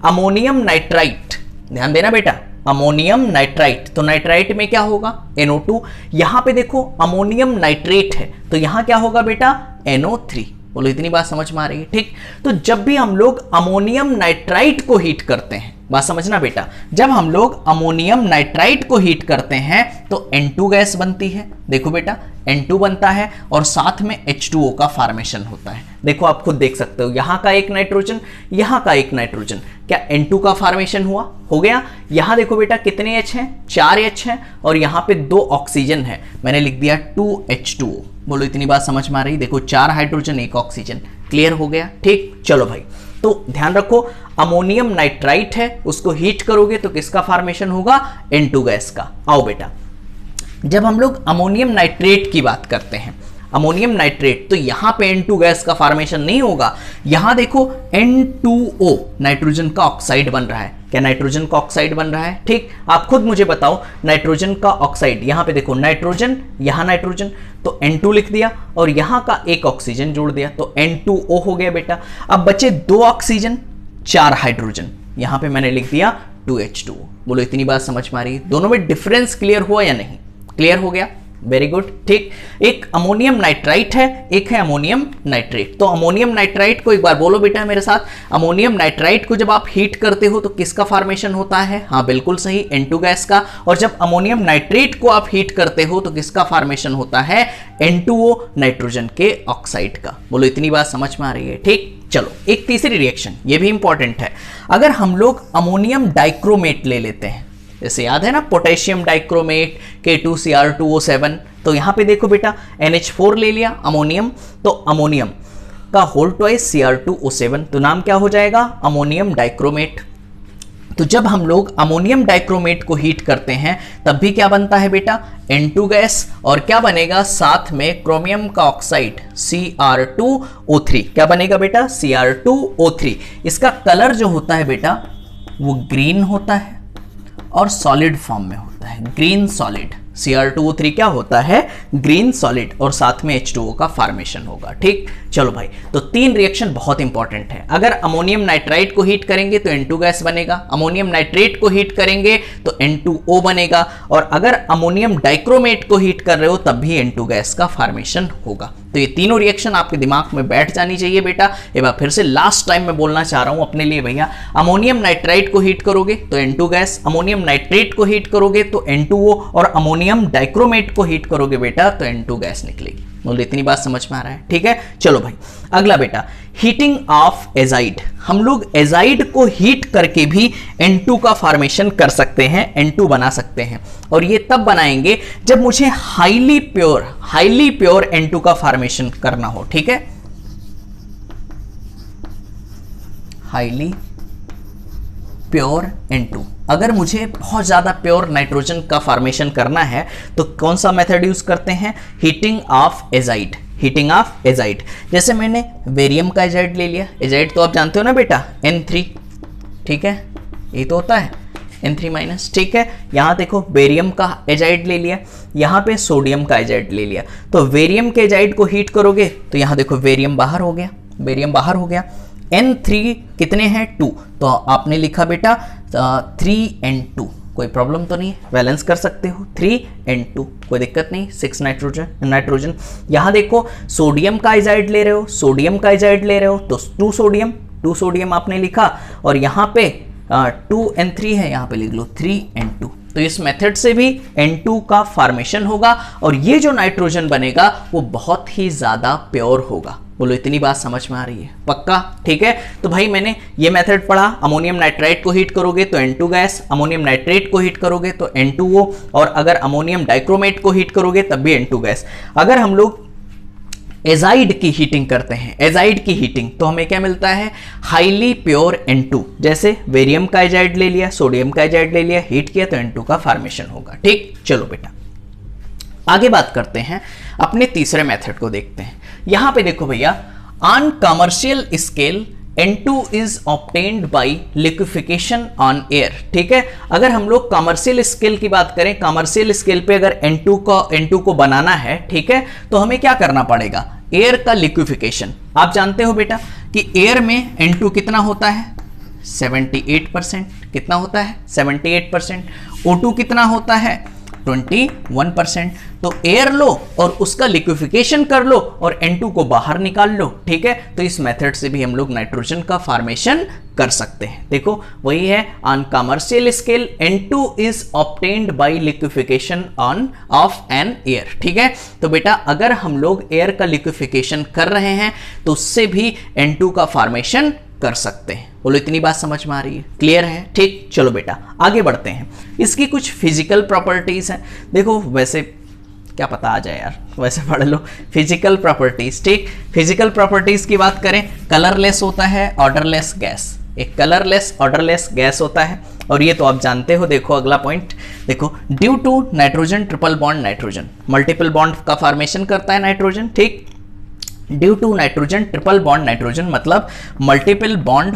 अमोनियम नाइट्राइट, ध्यान देना बेटा, अमोनियम नाइट्राइट, तो नाइट्राइट में क्या होगा, NO2। यहाँ पे देखो अमोनियम नाइट्रेट है तो यहाँ क्या होगा बेटा, NO3। बोलो इतनी बात समझ में आ रही है? ठीक, तो जब भी हम लोग अमोनियम नाइट्राइट को हीट करते हैं, बात समझना बेटा, जब हम लोग अमोनियम नाइट्राइट को हीट करते हैं तो N2 गैस बनती है। देखो बेटा N2 बनता है और साथ में H2O का फॉर्मेशन होता है। देखो आप खुद देख सकते हो, यहां का एक नाइट्रोजन, यहां का एक नाइट्रोजन, क्या N2 का फॉर्मेशन हुआ? हो गया। यहां देखो बेटा कितने H हैं? 4 H हैं और यहां पे 2 ऑक्सीजन है, मैंने लिख दिया 2H2O। बोलो इतनी बात समझ में आ रही? देखो 4 हाइड्रोजन 1 ऑक्सीजन, क्लियर हो गया? ठीक, चलो भाई, तो ध्यान रखो अमोनियम नाइट्राइट है, उसको हीट करोगे तो किसका फॉर्मेशन होगा? N2 गैस का। आओ बेटा, जब हम लोग अमोनियम नाइट्रेट की बात करते हैं, अमोनियम नाइट्रेट, तो यहां पे N2 गैस का फॉर्मेशन नहीं होगा। यहां देखो N2O नाइट्रोजन का ऑक्साइड बन रहा है। क्या नाइट्रोजन का ऑक्साइड बन रहा है? ठीक, आप खुद मुझे बताओ नाइट्रोजन का ऑक्साइड, यहां पे देखो नाइट्रोजन, यहां नाइट्रोजन, तो N2 लिख दिया और यहां का एक ऑक्सीजन जोड़ दिया तो N2O हो गया बेटा। अब बचे 2 ऑक्सीजन 4 हाइड्रोजन, यहां पे मैंने लिख दिया 2H2O। बोलो इतनी बात समझ में आ रही है? दोनों में डिफरेंस क्लियर हुआ या नहीं? क्लियर हो गया, वेरी गुड। ठीक, एक अमोनियम नाइट्राइट है, एक है अमोनियम नाइट्रेट। तो अमोनियम नाइट्राइट को एक बार बोलो बेटा मेरे साथ, अमोनियम नाइट्राइट को जब आप हीट करते हो तो किसका फॉर्मेशन होता है? हाँ बिल्कुल सही, N2 गैस का। और जब अमोनियम नाइट्रेट को आप हीट करते हो तो किसका फॉर्मेशन होता है? N2O नाइट्रोजन के ऑक्साइड का। बोलो इतनी बात समझ में आ रही है? ठीक, चलो एक तीसरी रिएक्शन, ये भी इंपॉर्टेंट है। अगर हम लोग अमोनियम डाइक्रोमेट ले लेते हैं, जैसे याद है ना पोटेशियम डाइक्रोमेट K2Cr2O7, तो यहां पे देखो बेटा NH4 ले लिया अमोनियम, तो अमोनियम का होल ट्वाइस Cr2O7, तो नाम क्या हो जाएगा? Ammonium dichromate. तो जब हम लोग अमोनियम डाइक्रोमेट को हीट करते हैं तब भी क्या बनता है बेटा? N2 गैस, और क्या बनेगा साथ में? क्रोमियम का ऑक्साइड Cr2O3। क्या बनेगा बेटा? Cr2O3। इसका कलर जो होता है बेटा वो ग्रीन होता है और सॉलिड फॉर्म में होता है, ग्रीन सॉलिड। Cr2O3 क्या होता है? ग्रीन सॉलिड, और साथ में H2O का फॉर्मेशन होगा। ठीक, चलो भाई, तो 3 रिएक्शन बहुत इंपॉर्टेंट है। अगर अमोनियम नाइट्राइट को हीट करेंगे तो N2 गैस बनेगा, अमोनियम नाइट्रेट को हीट करेंगे तो N2O बनेगा, और अगर अमोनियम डाइक्रोमेट को हीट कर रहे हो तब भी N2 गैस का फॉर्मेशन होगा। तो ये तीनों रिएक्शन आपके दिमाग में बैठ जानी चाहिए बेटा। एक बार फिर से लास्ट टाइम मैं बोलना चाह रहा हूं अपने लिए भैया, अमोनियम नाइट्राइट को हीट करोगे तो N2 गैस, अमोनियम नाइट्रेट को हीट करोगे तो N2O, और अमोनियम डाइक्रोमेट को हीट करोगे बेटा तो N2 गैस निकलेगी। बोलो इतनी बात समझ में आ रहा है? ठीक है, चलो भाई अगला बेटा, हीटिंग ऑफ एजाइड। हम लोग एजाइड को हीट करके भी N2 का फॉर्मेशन कर सकते हैं, N2 बना सकते हैं, और ये तब बनाएंगे जब मुझे हाईली प्योर N2 का फॉर्मेशन करना हो। ठीक है, हाईली प्योर N2। अगर मुझे बहुत ज़्यादा प्योर नाइट्रोजन का फॉर्मेशन करना है तो कौन सा मेथड यूज करते हैं? Heating of azide. Heating of azide, जैसे मैंने बेरियम का एजाइड ले लिया, एजाइड तो आप जानते हो ना बेटा N3, ठीक है, ये तो होता है N3-। ठीक है, यहाँ देखो बेरियम का एजाइड ले लिया, यहाँ पे सोडियम का एजाइड ले लिया, तो बेरियम के एजाइड को हीट करोगे तो यहाँ देखो बेरियम बाहर हो गया, बेरियम बाहर हो गया। N3 कितने हैं? 2, तो आपने लिखा बेटा 3N2, कोई प्रॉब्लम तो नहीं है, बैलेंस कर सकते हो। 3N2 कोई दिक्कत नहीं। 6 नाइट्रोजन। यहाँ देखो सोडियम का एजाइड ले रहे हो, सोडियम का एजाइड ले रहे हो तो 2 सोडियम आपने लिखा, और यहाँ पे 2N3 है, यहाँ पे लिख लो 3N2। तो इस मेथड से भी N2 का फॉर्मेशन होगा और ये जो नाइट्रोजन बनेगा वो बहुत ही ज्यादा प्योर होगा। बोलो इतनी बात समझ में आ रही है? पक्का? ठीक है, तो भाई मैंने ये मेथड पढ़ा, अमोनियम नाइट्राइट को हीट करोगे तो N2 गैस, अमोनियम नाइट्रेट को हीट करोगे तो N2O, और अगर अमोनियम डाइक्रोमेट को हीट करोगे तब भी N2 गैस। अगर हम लोग एजाइड की हीटिंग करते हैं, एजाइड की हीटिंग, तो हमें क्या मिलता है? Highly pure N2। जैसे बेरियम का एजाइड ले लिया, सोडियम का एजाइड ले लिया, हीट किया तो N2 का फॉर्मेशन होगा। ठीक, चलो बेटा आगे बात करते हैं, अपने तीसरे मेथड को देखते हैं। यहां पे देखो भैया, on commercial scale N2 is obtained by liquefaction on air. ठीक है, अगर हम लोग कमर्शियल स्केल की बात करें, कमर्शियल स्केल पे अगर N2 को बनाना है, ठीक है, तो हमें क्या करना पड़ेगा? एयर का लिक्विफिकेशन। आप जानते हो बेटा कि एयर में N2 कितना होता है? 78%। कितना होता है? 78%। O2 कितना होता है? 21%। तो एयर लो और उसका लिक्विफिकेशन कर लो और N2 को बाहर निकाल लो, ठीक है। तो इस मेथड से भी हम लोग नाइट्रोजन का फॉर्मेशन कर सकते हैं। देखो वही है, on commercial scale N2 is obtained by liquefaction on of an air, ठीक है। तो बेटा अगर हम लोग एयर का लिक्विफिकेशन कर रहे हैं तो उससे भी N2 का फॉर्मेशन कर सकते हैं। बोलो इतनी बात समझ में आ रही है, क्लियर है, ठीक। चलो बेटा आगे बढ़ते हैं। इसकी कुछ फिजिकल प्रॉपर्टीज हैं। देखो वैसे क्या पता आ जाए यार, वैसे पढ़ लो फिजिकल प्रॉपर्टीज, ठीक। फिजिकल प्रॉपर्टीज की बात करें, कलरलेस होता है, ऑर्डरलेस गैस। एक कलरलेस ऑर्डरलेस गैस होता है और ये तो आप जानते हो। देखो अगला पॉइंट देखो, due to nitrogen triple bond nitrogen, multiple bond का फॉर्मेशन करता है नाइट्रोजन, ठीक। Due to nitrogen triple bond nitrogen मतलब multiple bond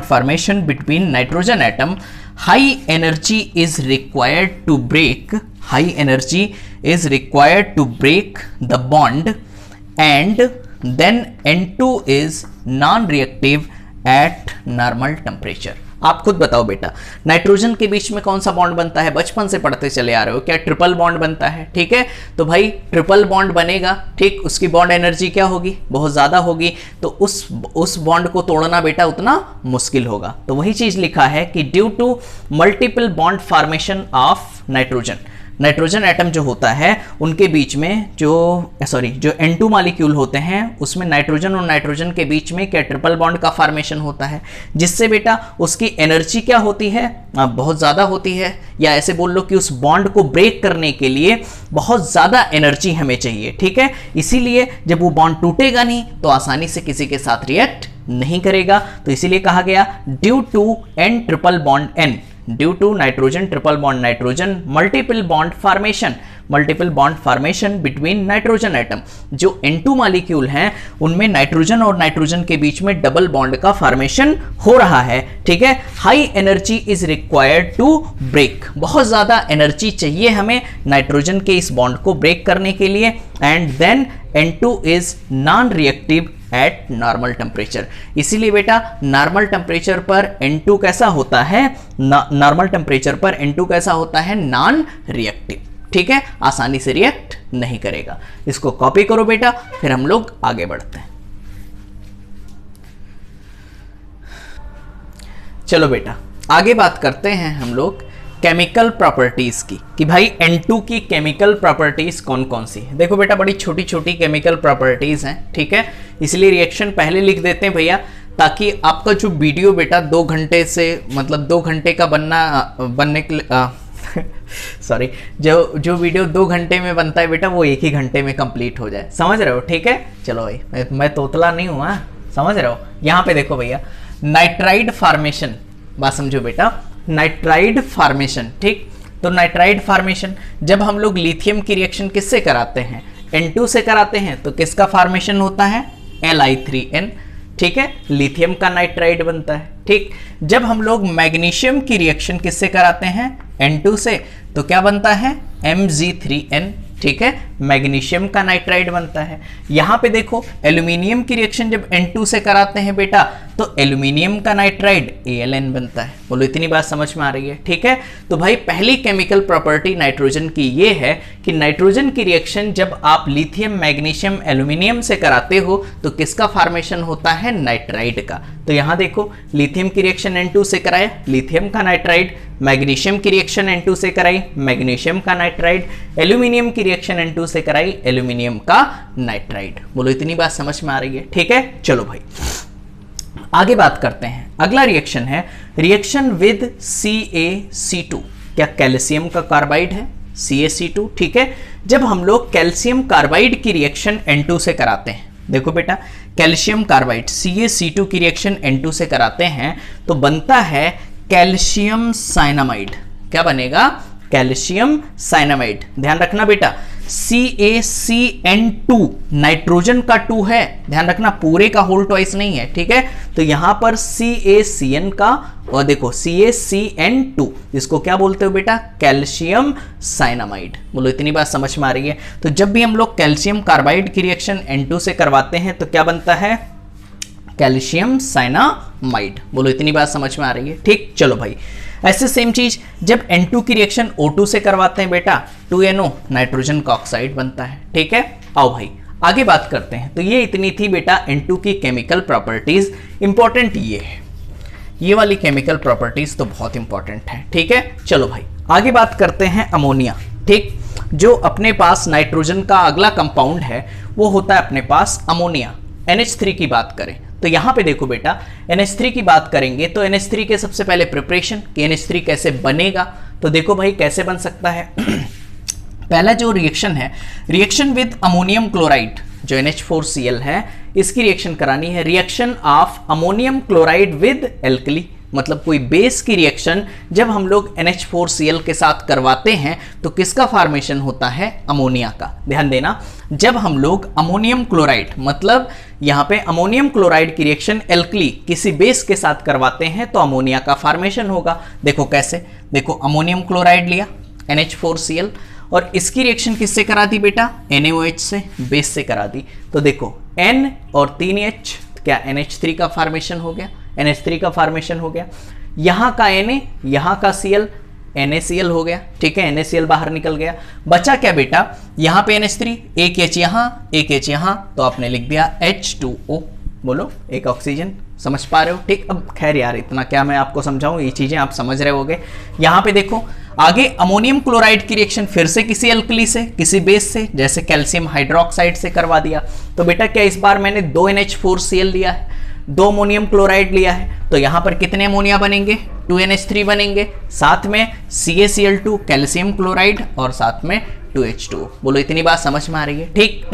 formation between nitrogen atom, high energy is required to break the bond and then N2 is non reactive at normal temperature. आप खुद बताओ बेटा, nitrogen के बीच में कौन सा बॉन्ड बनता है? बचपन से पढ़ते चले आ रहे हो, क्या ट्रिपल बॉन्ड बनता है, ठीक है। तो भाई ट्रिपल बॉन्ड बनेगा, ठीक। उसकी बॉन्ड एनर्जी क्या होगी? बहुत ज्यादा होगी। तो उस बॉन्ड को तोड़ना बेटा उतना मुश्किल होगा। तो वही चीज लिखा है कि due to multiple bond formation of nitrogen atom जो होता है उनके बीच में जो N2 मॉलिक्यूल होते हैं उसमें नाइट्रोजन और नाइट्रोजन के बीच में क्या ट्रिपल बॉन्ड का फॉर्मेशन होता है, जिससे बेटा उसकी एनर्जी क्या होती है? बहुत ज़्यादा होती है, या ऐसे बोल लो कि उस बॉन्ड को ब्रेक करने के लिए बहुत ज़्यादा एनर्जी हमें चाहिए, ठीक है। इसीलिए जब वो बॉन्ड टूटेगा नहीं तो आसानी से किसी के साथ रिएक्ट नहीं करेगा। तो इसीलिए कहा गया due to N triple bond N, due to nitrogen triple bond nitrogen, multiple bond formation between nitrogen atom. जो N2 मॉलिक्यूल हैं उनमें नाइट्रोजन और नाइट्रोजन के बीच में डबल बॉन्ड का फॉर्मेशन हो रहा है, ठीक है। High energy is required to break, बहुत ज्यादा एनर्जी चाहिए हमें नाइट्रोजन के इस बॉन्ड को ब्रेक करने के लिए। And then N2 is non reactive at normal temperature. इसीलिए बेटा नॉर्मल टेम्परेचर पर N2 कैसा होता है? नॉर्मल टेम्परेचर पर N2 कैसा होता है? नॉन रिएक्टिव, ठीक है, आसानी से रिएक्ट नहीं करेगा। इसको कॉपी करो बेटा, फिर हम लोग आगे बढ़ते हैं। चलो बेटा आगे बात करते हैं हम लोग केमिकल प्रॉपर्टीज की, कि भाई N2 की केमिकल प्रॉपर्टीज कौन कौन सी है। देखो बेटा बड़ी छोटी छोटी केमिकल प्रॉपर्टीज हैं, ठीक है। इसलिए रिएक्शन पहले लिख देते हैं भैया, ताकि आपका जो वीडियो बेटा 2 घंटे से मतलब 2 घंटे का बनने के सॉरी, जो वीडियो 2 घंटे में बनता है बेटा वो 1 ही घंटे में कंप्लीट हो जाए, समझ रहे हो, ठीक है। चलो भाई मैं तोतला नहीं हुआ, समझ रहे हो। यहाँ पे देखो भैया नाइट्राइड फॉर्मेशन, बात समझो बेटा, नाइट्राइड फॉर्मेशन, ठीक। तो नाइट्राइड फॉर्मेशन जब हम लोग लिथियम की रिएक्शन किससे कराते हैं? N2 से कराते हैं, तो किसका फॉर्मेशन होता है? Li3n, ठीक है, लिथियम का नाइट्राइड बनता है, ठीक। जब हम लोग मैग्नीशियम की रिएक्शन किससे कराते हैं? N2 से, तो क्या बनता है? Mg3n, ठीक है, मैग्नीशियम का नाइट्राइड बनता है। यहां पे देखो एल्यूमिनियम की रिएक्शन जब N2 से कराते हैं बेटा तो एल्यूमिनियम का नाइट्राइड Aln बनता है। बोलो इतनी बात समझ में आ रही है, ठीक है। तो भाई पहली केमिकल प्रॉपर्टी नाइट्रोजन की ये है कि नाइट्रोजन की रिएक्शन जब आप लिथियम मैग्नीशियम एल्यूमिनियम से कराते हो तो किसका फॉर्मेशन होता है? नाइट्राइड का। तो यहां देखो लिथियम की रिएक्शन N2 से कराए, लिथियम का नाइट्राइड, मैग्नीशियम की रिएक्शन N2 से कराई, मैग्नीशियम का नाइट्राइड, एल्यूमिनियम की रिएक्शन N2 से कराई, एल्यूमिनियम का नाइट्राइड। बोलो इतनी बात समझ में आ रही है, ठीक है। चलो भाई आगे बात करते हैं। अगला रिएक्शन है रिएक्शन विद CaC2। क्या कैल्शियम का कार्बाइड है? CaC2, ठीक है। जब हम लोग कैल्शियम कार्बाइड की रिएक्शन N2 से कराते हैं, देखो बेटा कैल्शियम कार्बाइड CaC2 की रिएक्शन N2 से कराते हैं तो बनता है कैल्शियम साइनामाइड। क्या बनेगा? Calcium cyanamide. ध्यान रखना बेटा CaCN2 नाइट्रोजन का 2 है, ध्यान रखना पूरे का होल ट्वाइस नहीं है, ठीक है। तो यहां पर CaCN का और देखो CaCN2 इसको क्या बोलते हो बेटा? Calcium cyanamide. बोलो इतनी बात समझ में आ रही है। तो जब भी हम लोग कैल्शियम कार्बाइड की रिएक्शन N2 से करवाते हैं तो क्या बनता है? Calcium cyanamide. बोलो इतनी बात समझ में आ रही है, ठीक। चलो भाई ऐसे सेम चीज जब N2 की रिएक्शन O2 से करवाते हैं बेटा 2NO नाइट्रोजन का ऑक्साइड बनता है। ठीक है, आओ भाई आगे बात करते हैं। तो ये इतनी थी बेटा N2 की केमिकल प्रॉपर्टीज। इंपॉर्टेंट ये है, ये वाली केमिकल प्रॉपर्टीज तो बहुत इंपॉर्टेंट है। ठीक है, चलो भाई आगे बात करते हैं अमोनिया। ठीक, जो अपने पास नाइट्रोजन का अगला कंपाउंड है वो होता है अपने पास अमोनिया। NH3 की बात करें तो यहां पे देखो बेटा NH3 की बात करेंगे तो NH3 के सबसे पहले प्रिपरेशन कि NH3 कैसे बनेगा। तो देखो भाई कैसे बन सकता है। पहला जो रिएक्शन है, रिएक्शन विद अमोनियम क्लोराइड जो NH4Cl है, इसकी रिएक्शन करानी है। Reaction of ammonium chloride with alkali, मतलब कोई बेस की रिएक्शन जब हम लोग NH4Cl के साथ करवाते हैं तो किसका फॉर्मेशन होता है, अमोनिया का। ध्यान देना, जब हम लोग अमोनियम क्लोराइड मतलब यहां पे अमोनियम क्लोराइड की रिएक्शन एल्कली किसी बेस के साथ करवाते हैं तो अमोनिया का फॉर्मेशन होगा। देखो कैसे, देखो अमोनियम क्लोराइड लिया NH4Cl और इसकी रिएक्शन किससे करा दी बेटा, NaOH से, बेस से करा दी। तो देखो N और 3H, क्या NH3 का फॉर्मेशन हो गया, NH3 का फॉर्मेशन हो गया। यहां का Na, यहां का Cl, NaCl हो गया। ठीक है, NaCl बाहर निकल गया। बचा क्या बेटा, यहां पे NH3, एक H यहां, एक H यहां, तो आपने लिख दिया H2O। बोलो, एक ऑक्सीजन। समझ पा रहे हो। ठीक, अब खैर यार इतना क्या मैं आपको समझाऊं, ये चीजें आप समझ रहे होगे। यहां पे देखो आगे अमोनियम क्लोराइड की रिएक्शन फिर से किसी एल्कली से, किसी बेस से, जैसे कैल्शियम हाइड्रोक्साइड से करवा दिया। तो बेटा क्या इस बार मैंने 2 NH4Cl लिया है, 2 अमोनियम क्लोराइड लिया है, तो यहां पर कितने अमोनिया बनेंगे, 2 NH3 बनेंगे, साथ में CaCl2 कैल्शियम क्लोराइड और साथ में 2H2O। बोलो इतनी बात समझ में आ रही है। ठीक,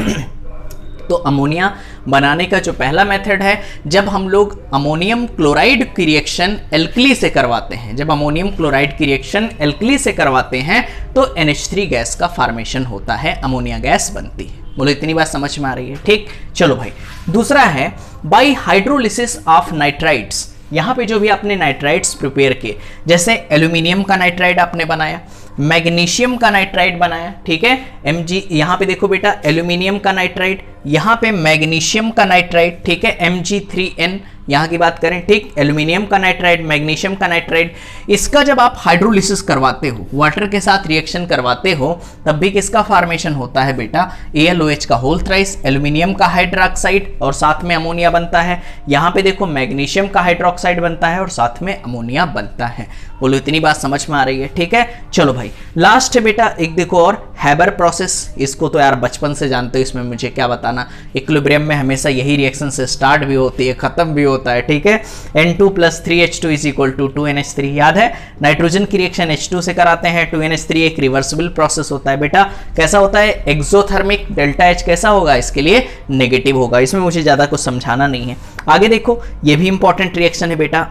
तो अमोनिया बनाने का जो पहला मेथड है, जब हम लोग अमोनियम क्लोराइड की रिएक्शन एल्कली से करवाते हैं, जब अमोनियम क्लोराइड की रिएक्शन एल्कली से करवाते हैं तो NH3 गैस का फॉर्मेशन होता है, अमोनिया गैस बनती है। बोलो इतनी बात समझ में आ रही है। ठीक, चलो भाई दूसरा है बाय हाइड्रोलिसिस ऑफ नाइट्राइड्स। यहां पे जो भी आपने नाइट्राइड्स प्रिपेयर किए, जैसे एल्यूमिनियम का नाइट्राइड आपने बनाया, मैग्नीशियम का नाइट्राइड बनाया। ठीक है, Mg, यहां पे देखो बेटा एल्यूमिनियम का नाइट्राइड, यहां पे मैग्नीशियम का नाइट्राइड। ठीक है, Mg3n यहां की बात करें। ठीक, एल्यूमिनियम का नाइट्राइड, मैग्नीशियम का नाइट्राइड, इसका जब आप हाइड्रोलिसिस करवाते हो, वाटर के साथ रिएक्शन करवाते हो, तब भी किसका फॉर्मेशन होता है बेटा, AlOH का होल थ्राइस, एल्यूमिनियम का हाइड्रोक्साइड और साथ में अमोनिया बनता है। यहां पे देखो मैग्नीशियम का हाइड्रोक्साइड बनता है और साथ में अमोनिया बनता है। बोलो इतनी बात समझ में आ रही है। ठीक है, चलो भाई लास्ट है बेटा एक देखो और हैबर प्रोसेस। इसको तो यार बचपन से जानते हो, इसमें मुझे क्या बताना। इक्विलिब्रियम में हमेशा यही रिएक्शन से स्टार्ट भी होती है, खत्म भी होता है। ठीक है, N2 + 3H2 = 2NH3। याद है, नाइट्रोजन की रिएक्शन H2 से कराते हैं, 2NH3 एक रिवर्सिबल प्रोसेस होता है बेटा। कैसा होता है, एक्सोथर्मिक। डेल्टा H कैसा होगा, इसके लिए नेगेटिव होगा। इसमें मुझे ज्यादा कुछ समझाना नहीं है। आगे देखो, ये भी इंपॉर्टेंट रिएक्शन है बेटा।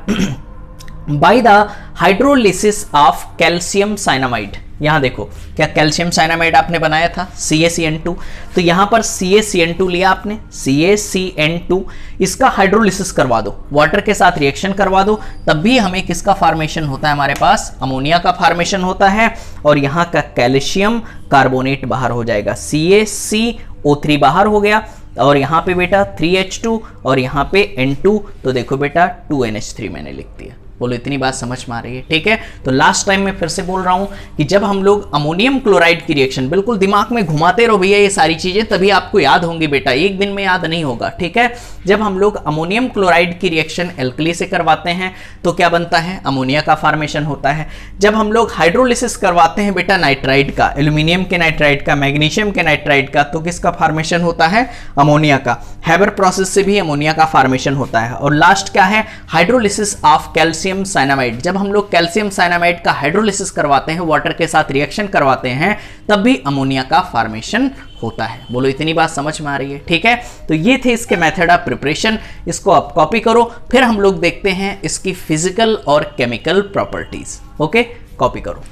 By the hydrolysis of calcium cyanamide. यहां देखो, क्या कैल्शियम साइनामाइड आपने बनाया था, CaCN2, तो यहां पर CaCN2 लिया आपने, CaCN2, इसका हाइड्रोलिसिस करवा दो, वाटर के साथ रिएक्शन करवा दो, तब भी हमें किसका फॉर्मेशन होता है, हमारे पास अमोनिया का फॉर्मेशन होता है। और यहां का कैल्शियम कार्बोनेट बाहर हो जाएगा, CaCO3 बाहर हो गया, और यहां पे बेटा 3H2 और यहां पे N2, तो देखो बेटा 2NH3 मैंने लिख दिया। बोलो इतनी बात समझ में आ रही है। ठीक है, तो लास्ट टाइम मैं फिर से बोल रहा हूं कि जब हम लोग अमोनियम क्लोराइड की रिएक्शन, बिल्कुल दिमाग में घुमाते रहो भैया ये सारी चीजें, तभी आपको याद होंगी बेटा, एक दिन में याद नहीं होगा। ठीक है, जब हम लोग अमोनियम क्लोराइड की रिएक्शन एल्कली से करवाते हैं तो क्या बनता है, अमोनिया का फॉर्मेशन होता है। जब हम लोग हाइड्रोलिसिस करवाते हैं बेटा नाइट्राइड का, एल्यूमिनियम के नाइट्राइड का, मैग्नीशियम के नाइट्राइड का, तो किसका फॉर्मेशन होता है, अमोनिया का। हैबर प्रोसेस से भी अमोनिया का फॉर्मेशन होता है। और लास्ट क्या है, हाइड्रोलिसिस ऑफ कैल्शियम साइनामाइड। जब हम लोग कैल्शियम साइनामाइड का हाइड्रोलिसिस करवाते हैं, वाटर के साथ रिएक्शन करवाते हैं, तब भी अमोनिया का फॉर्मेशन होता है। बोलो इतनी बात समझ में आ रही है। ठीक है, तो ये थे इसके मेथड ऑफ प्रिपरेशन, इसको आप कॉपी करो, फिर हम लोग देखते हैं इसकी फिजिकल और केमिकल प्रॉपर्टीज। ओके, कॉपी करो,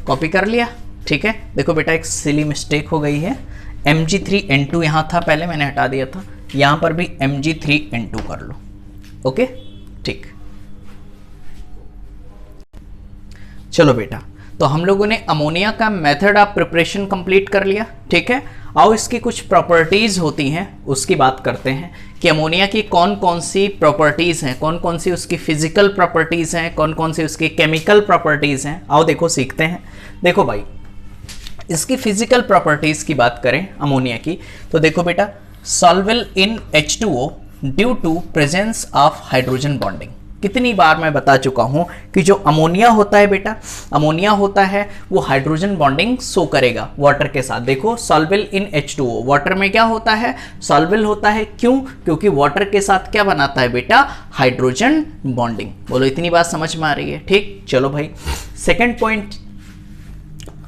कॉपी कर लिया। ठीक है, देखो बेटा एक सिली मिस्टेक हो गई है, Mg3N2 यहां था पहले, मैंने हटा दिया था, यहां पर भी Mg3N2 कर लो। ओके, ठीक, चलो बेटा, तो हम लोगों ने अमोनिया का मेथड ऑफ प्रिपरेशन कंप्लीट कर लिया। ठीक है, आओ इसकी कुछ प्रॉपर्टीज होती हैं उसकी बात करते हैं कि अमोनिया की कौन कौन सी प्रॉपर्टीज हैं, कौन कौन सी उसकी फिजिकल प्रॉपर्टीज हैं, कौन कौन सी उसकी केमिकल प्रॉपर्टीज हैं। आओ देखो सीखते हैं। देखो भाई, इसकी फिजिकल प्रॉपर्टीज की बात करें अमोनिया की, तो देखो बेटा, solvable in H2O due to presence of hydrogen bonding. कितनी बार मैं बता चुका हूं कि जो अमोनिया होता है बेटा, अमोनिया होता है वो हाइड्रोजन बॉन्डिंग शो करेगा वाटर के साथ। देखो, सॉल्वेबल इन H2O, वाटर में क्या होता है, सॉल्वेबल होता है। क्यों? क्योंकि वाटर के साथ क्या बनाता है बेटा, हाइड्रोजन बॉन्डिंग। बोलो, इतनी बात समझ में आ रही है? ठीक, चलो भाई, second point,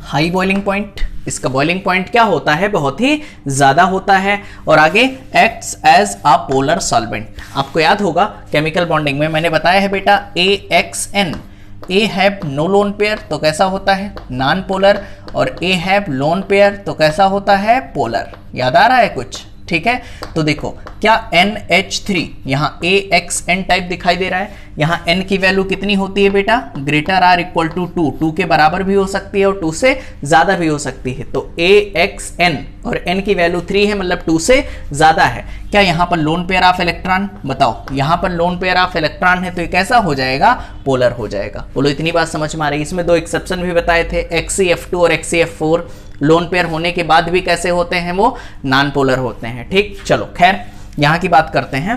high boiling point. इसका बॉइलिंग पॉइंट क्या होता है, बहुत ही ज्यादा होता है। और आगे acts as a polar solvent. आपको याद होगा केमिकल बॉन्डिंग में मैंने बताया है बेटा, AXN, A have no lone pair तो कैसा होता है, नॉन पोलर, और ए हैव लोन पेयर तो कैसा होता है, पोलर। याद आ रहा है कुछ? ठीक है, तो देखो क्या NH3 यहाँ AXN टाइप दिखाई दे रहा है, यहाँ N की वैल्यू कितनी होती है बेटा, ग्रेटर आर इक्वल टू 2, 2 के बराबर भी हो सकती है और 2 से ज्यादा भी हो सकती है। तो AXN और N की वैल्यू 3 है, मतलब 2 से ज्यादा है। क्या यहाँ पर लोन पेयर ऑफ इलेक्ट्रॉन, बताओ, यहाँ पर लोन पेयर ऑफ इलेक्ट्रॉन है तो ये कैसा हो जाएगा, पोलर हो जाएगा। बोलो, इतनी बात समझ में आ रही है? इसमें 2 एक्सेप्शन भी बताए थे, XeF2 और XeF4। लोन पेयर होने के बाद भी कैसे होते हैं, वो नॉन पोलर होते हैं। ठीक, चलो खैर यहां की बात करते हैं।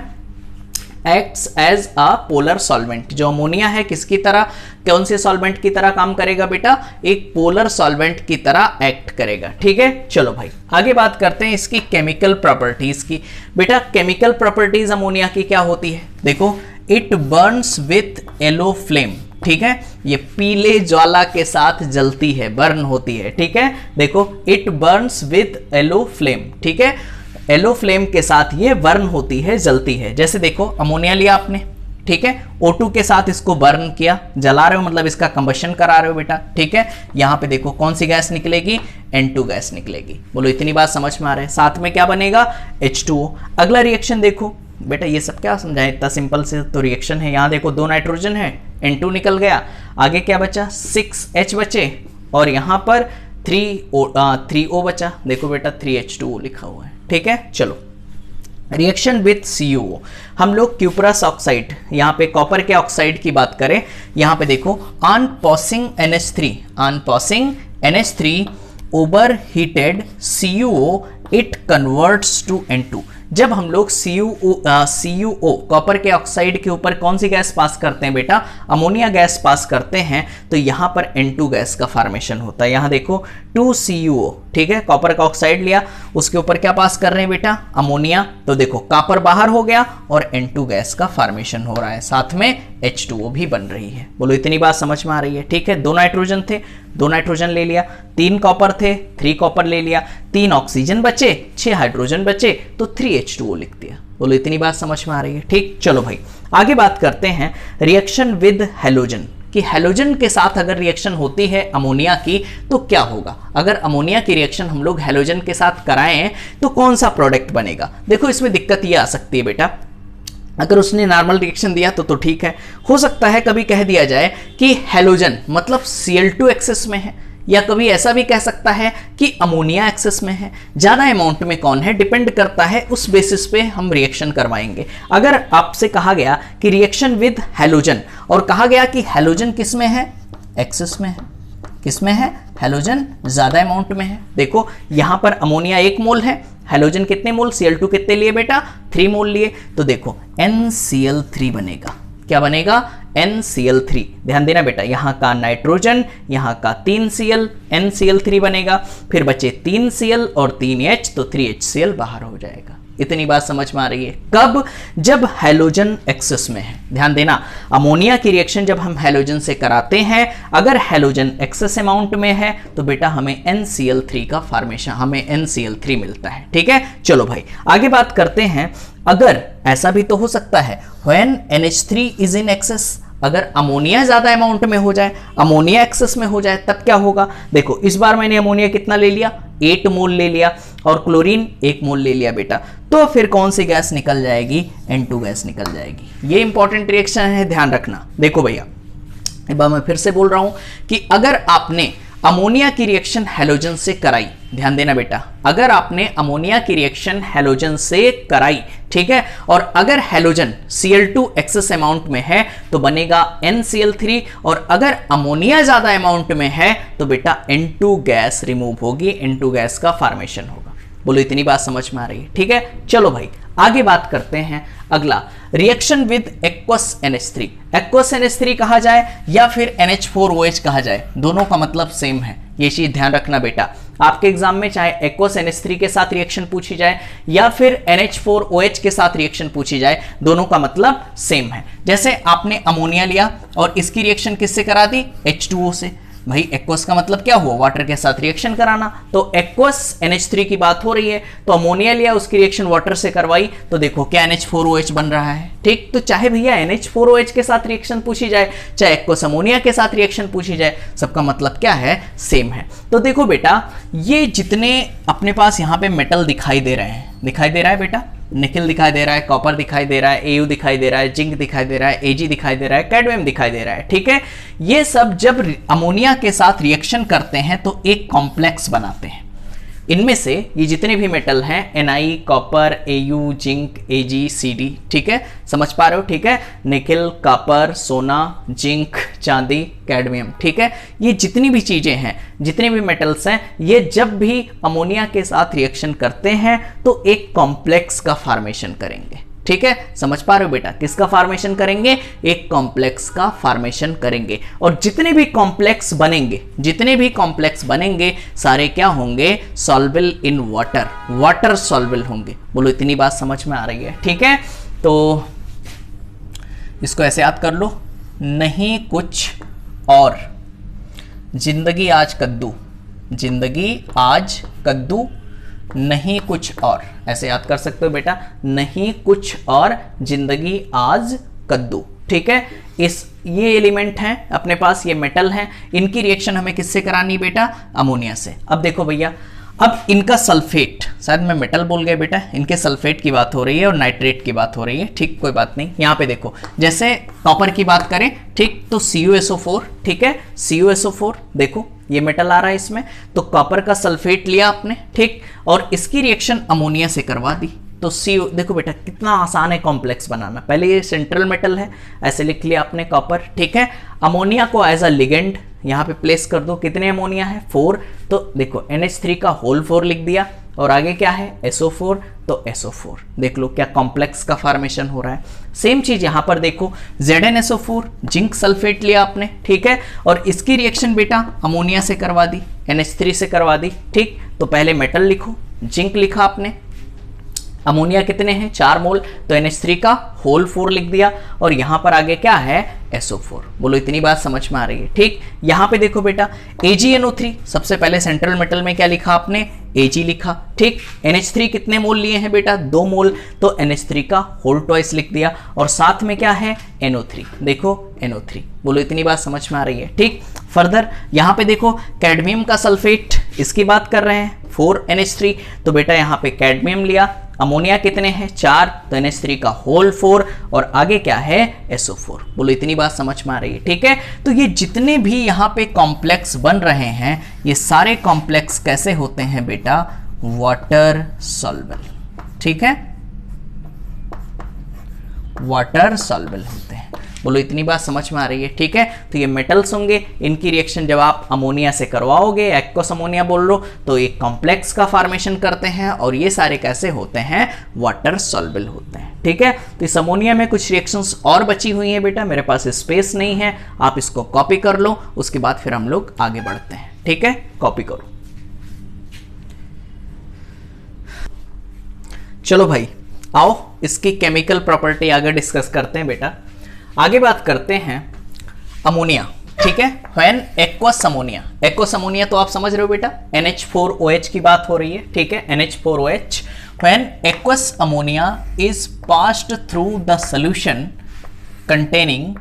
Acts as a polar solvent, जो अमोनिया है किसकी तरह, कौन से सॉल्वेंट की तरह काम करेगा बेटा, एक पोलर सॉल्वेंट की तरह एक्ट करेगा। ठीक है, चलो भाई आगे बात करते हैं इसकी केमिकल प्रॉपर्टीज की। बेटा, केमिकल प्रॉपर्टीज अमोनिया की क्या होती है, देखो, it Burns with yellow flame. ठीक है, ये पीले ज्वाला के साथ जलती है, बर्न होती है। ठीक है, देखो, it Burns with yellow flame. ठीक है, येलो फ्लेम के साथ ये बर्न होती है, जलती है। जैसे देखो, अमोनिया लिया आपने, ठीक है, O2 के साथ इसको बर्न किया, जला रहे हो मतलब इसका कंबशन करा रहे हो बेटा। ठीक है, यहां पे देखो कौन सी गैस निकलेगी, N2 गैस निकलेगी। बोलो, इतनी बात समझ में आ रहा है? साथ में क्या बनेगा, H2O। अगला रिएक्शन देखो बेटा, ये सब क्या समझाएं, इतना सिंपल से तो रिएक्शन है। यहां देखो 2 नाइट्रोजन है, N2 निकल गया, आगे क्या बचा, 6H बचे, और यहां पर 3O बचा। देखो बेटा 3H2O लिखा हुआ है। ठीक है, चलो रिएक्शन विथ CuO, हम लोग क्यूपरस ऑक्साइड, यहाँ पे कॉपर के ऑक्साइड की बात करें, यहाँ पे देखो on passing NH3 over heated CuO it converts to N2। जब हम लोग CuO कॉपर के ऑक्साइड के ऊपर कौन सी गैस पास करते हैं बेटा, अमोनिया गैस पास करते हैं, तो यहां पर N2 गैस का फॉर्मेशन होता है। यहां देखो 2CuO, ठीक है, कॉपर का ऑक्साइड लिया, उसके ऊपर क्या पास कर रहे हैं बेटा, अमोनिया। तो देखो कॉपर बाहर हो गया और N2 गैस का फॉर्मेशन हो रहा है, साथ में H2O भी बन रही है। बोलो, इतनी बात समझ में आ रही है? ठीक है, 2 नाइट्रोजन थे, 2 नाइट्रोजन ले लिया, 3 कॉपर थे, 3 कॉपर ले लिया, 3 ऑक्सीजन बचे, 6 हाइड्रोजन बचे, तो 3H2O लिख दिया। बोलो, इतनी बात समझ में आ रही है? ठीक, चलो भाई आगे बात करते हैं रिएक्शन विद हैलोजन, कि हैलोजन के साथ अगर रिएक्शन होती है अमोनिया की तो क्या होगा। अगर अमोनिया की रिएक्शन हम लोग हैलोजन के साथ कराएं तो कौन सा प्रोडक्ट बनेगा। देखो इसमें दिक्कत ये आ सकती है बेटा, अगर उसने नॉर्मल रिएक्शन दिया तो ठीक है, हो सकता है कभी कह दिया जाए कि हैलोजन मतलब Cl2 एक्सेस में है, या कभी ऐसा भी कह सकता है कि अमोनिया एक्सेस में है। ज्यादा अमाउंट में कौन है डिपेंड करता है, उस बेसिस पे हम रिएक्शन करवाएंगे। अगर आपसे कहा गया कि रिएक्शन विद हैलोजन और कहा गया कि हैलोजन किस में है, एक्सेस में है, किस में है, हैलोजन ज्यादा अमाउंट में है। देखो यहां पर अमोनिया 1 मोल है, हैलोजन कितने मोल, Cl2 कितने लिए बेटा, 3 मोल लिए, तो देखो NCl3 बनेगा। क्या बनेगा, NCl3। ध्यान देना बेटा, यहाँ का नाइट्रोजन, यहाँ का 3Cl, NCl3 बनेगा, फिर बचे 3Cl और 3H, तो 3HCl बाहर हो जाएगा। इतनी बात समझ में आ रही है? कब, जब हैलोजन एक्सेस में है। ध्यान देना, अमोनिया की रिएक्शन जब हम हैलोजन से कराते हैं, अगर हैलोजन एक्सेस अमाउंट में है तो बेटा हमें NCl3 का फॉर्मेशन, हमें NCl3 मिलता है। ठीक है, चलो भाई आगे बात करते हैं। अगर ऐसा भी तो हो सकता है when NH3 is in excess, अगर अमोनिया ज्यादा अमाउंट में हो जाए, अमोनिया एक्सेस में हो जाए, तब क्या होगा। देखो इस बार मैंने अमोनिया कितना ले लिया, 8 मोल ले लिया, और क्लोरीन 1 मोल ले लिया बेटा, तो फिर कौन सी गैस निकल जाएगी, N2 गैस निकल जाएगी। ये इंपॉर्टेंट रिएक्शन है, ध्यान रखना। देखो भैया एक बार मैं फिर से बोल रहा हूं कि अगर आपने अमोनिया की रिएक्शन हैलोजन से कराई, ध्यान देना बेटा, अगर आपने अमोनिया की रिएक्शन हैलोजन से कराई, ठीक है, और अगर हैलोजन Cl2 एक्सेस अमाउंट में है तो बनेगा NCl3, और अगर अमोनिया ज्यादा अमाउंट में है तो बेटा N2 गैस रिमूव होगी, N2 गैस का फॉर्मेशन होगा। बोलो इतनी बात समझ में आ रही है? ठीक है, चलो भाई आगे बात करते हैं। अगला reaction with aqueous NH3। Aqueous NH3 कहा जाए या फिर NH4OH कहा जाए, दोनों का मतलब सेम है, ये चीज ध्यान रखना बेटा। आपके एग्जाम में चाहे एक्वस NH3 के साथ रिएक्शन पूछी जाए या फिर NH4OH के साथ रिएक्शन पूछी जाए, दोनों का मतलब सेम है। जैसे आपने अमोनिया लिया और इसकी रिएक्शन किससे करा दी? H2O से। भाई एक्वस का मतलब क्या हुआ? वाटर के साथ रिएक्शन कराना, तो एक्वस NH3 की बात हो रही है, तो अमोनिया लिया, उसकी रिएक्शन वाटर से करवाई, तो देखो क्या NH4OH बन रहा है। ठीक, तो चाहे भैया NH4OH के साथ रिएक्शन पूछी जाए, चाहे एक्वस अमोनिया के साथ रिएक्शन पूछी जाए, सबका मतलब क्या है? सेम है। तो देखो बेटा, ये जितने अपने पास यहाँ पे मेटल दिखाई दे रहे हैं, दिखाई दे रहा है बेटा, निकल दिखाई दे रहा है, कॉपर दिखाई दे रहा है, Au दिखाई दे रहा है, जिंक दिखाई दे रहा है, Ag दिखाई दे रहा है, कैडमियम दिखाई दे रहा है, ठीक है। ये सब जब अमोनिया के साथ रिएक्शन करते हैं तो एक कॉम्प्लेक्स बनाते हैं। इनमें से ये जितने भी मेटल हैं, Ni, copper, Au, zinc, Ag, Cd, ठीक है, समझ पा रहे हो? ठीक है, निकल, कॉपर, सोना, जिंक, चांदी, कैडमियम, ठीक है, ये जितनी भी चीजें हैं, जितने भी मेटल्स हैं, ये जब भी अमोनिया के साथ रिएक्शन करते हैं तो एक कॉम्प्लेक्स का फॉर्मेशन करेंगे। ठीक है, समझ पा रहे हो बेटा? किसका फॉर्मेशन करेंगे? एक कॉम्प्लेक्स का फॉर्मेशन करेंगे। और जितने भी कॉम्प्लेक्स बनेंगे, जितने भी कॉम्प्लेक्स बनेंगे, सारे क्या होंगे? Solvable in water, water solvable होंगे। बोलो इतनी बात समझ में आ रही है? ठीक है, तो इसको ऐसे याद कर लो, नहीं कुछ और, जिंदगी आज कद्दू, जिंदगी आज कद्दू, नहीं कुछ और, ऐसे याद कर सकते हो बेटा, नहीं कुछ और, जिंदगी आज कद्दू। ठीक है, ये एलिमेंट हैं अपने पास, ये मेटल हैं, इनकी रिएक्शन हमें किससे करानी बेटा? अमोनिया से। अब देखो भैया, अब इनका सल्फेट, शायद मैं मेटल बोल गया बेटा, इनके सल्फेट की बात हो रही है और नाइट्रेट की बात हो रही है। ठीक, कोई बात नहीं। यहाँ पे देखो, जैसे कॉपर की बात करें, ठीक, तो CuSO4, ठीक है, CuSO4 देखो ये मेटल आ रहा है इसमें, तो कॉपर का सल्फेट लिया आपने, ठीक, और इसकी रिएक्शन अमोनिया से करवा दी, तो CO, देखो बेटा कितना आसान है कॉम्प्लेक्स बनाना। पहले ये सेंट्रल मेटल है, ऐसे लिख लिया आपने कॉपर, ठीक है, अमोनिया को एज अ लिगेंड यहाँ पे प्लेस कर दो। कितने अमोनिया है? 4, तो देखो NH3 का होल 4 लिख दिया, और आगे क्या है? SO4, तो SO4, देख लो क्या कॉम्प्लेक्स का फॉर्मेशन हो रहा है। सेम चीज यहां पर देखो, ZnSO4, जिंक सल्फेट लिया आपने, ठीक है, और इसकी रिएक्शन बेटा अमोनिया से करवा दी, NH3 से करवा दी, ठीक, तो पहले मेटल लिखो, जिंक लिखा आपने, अमोनिया कितने हैं? 4 मोल, तो NH3 का होल 4 लिख दिया, और यहां पर आगे क्या है? SO4। बोलो इतनी बात समझ में आ रही है? ठीक, यहां पे देखो बेटा, AgNO3, सबसे पहले सेंट्रल मेटल में क्या लिखा आपने? Ag लिखा, ठीक, NH3 कितने मोल लिए हैं बेटा? 2 मोल, तो NH3 का होल ट्वाइस लिख दिया, और साथ में क्या है? NO3, देखो NO3। बोलो इतनी बात समझ में आ रही है? ठीक, फर्दर यहां पे देखो, कैडमियम का सल्फेट, इसकी बात कर रहे हैं, 4NH3, तो बेटा यहां पे कैडमियम लिया, अमोनिया कितने हैं? 4, तो NH3 का होल 4, और आगे क्या है? SO4। बोलो इतनी बात समझ में आ रही है? ठीक है, तो ये जितने भी यहाँ पे कॉम्प्लेक्स बन रहे हैं, ये सारे कॉम्प्लेक्स कैसे होते हैं बेटा? Water solvable. ठीक है, वाटर सॉल्वेबल होते हैं। बोलो इतनी बात समझ में आ रही है? ठीक है, तो ये मेटल्स होंगे, इनकी रिएक्शन जब आप अमोनिया से करवाओगे, एक्वस अमोनिया बोल लो, तो एक कॉम्प्लेक्स का फॉर्मेशन करते हैं, और ये सारे कैसे होते हैं? वाटर सॉल्वेबल होते हैं। ठीक है, तो इस अमोनिया में कुछ रिएक्शंस और बची हुई हैं बेटा, मेरे पास स्पेस नहीं है, आप इसको कॉपी कर लो, उसके बाद फिर हम लोग आगे बढ़ते हैं। ठीक है, कॉपी करो। चलो भाई आओ इसकी केमिकल प्रॉपर्टी आगे डिस्कस करते हैं बेटा। आगे बात करते हैं अमोनिया। ठीक है, when aqueous ammonia, aqueous ammonia तो आप समझ रहे हो बेटा, NH4OH की बात हो रही है। ठीक है, NH4OH, when aqueous ammonia is passed through the solution containing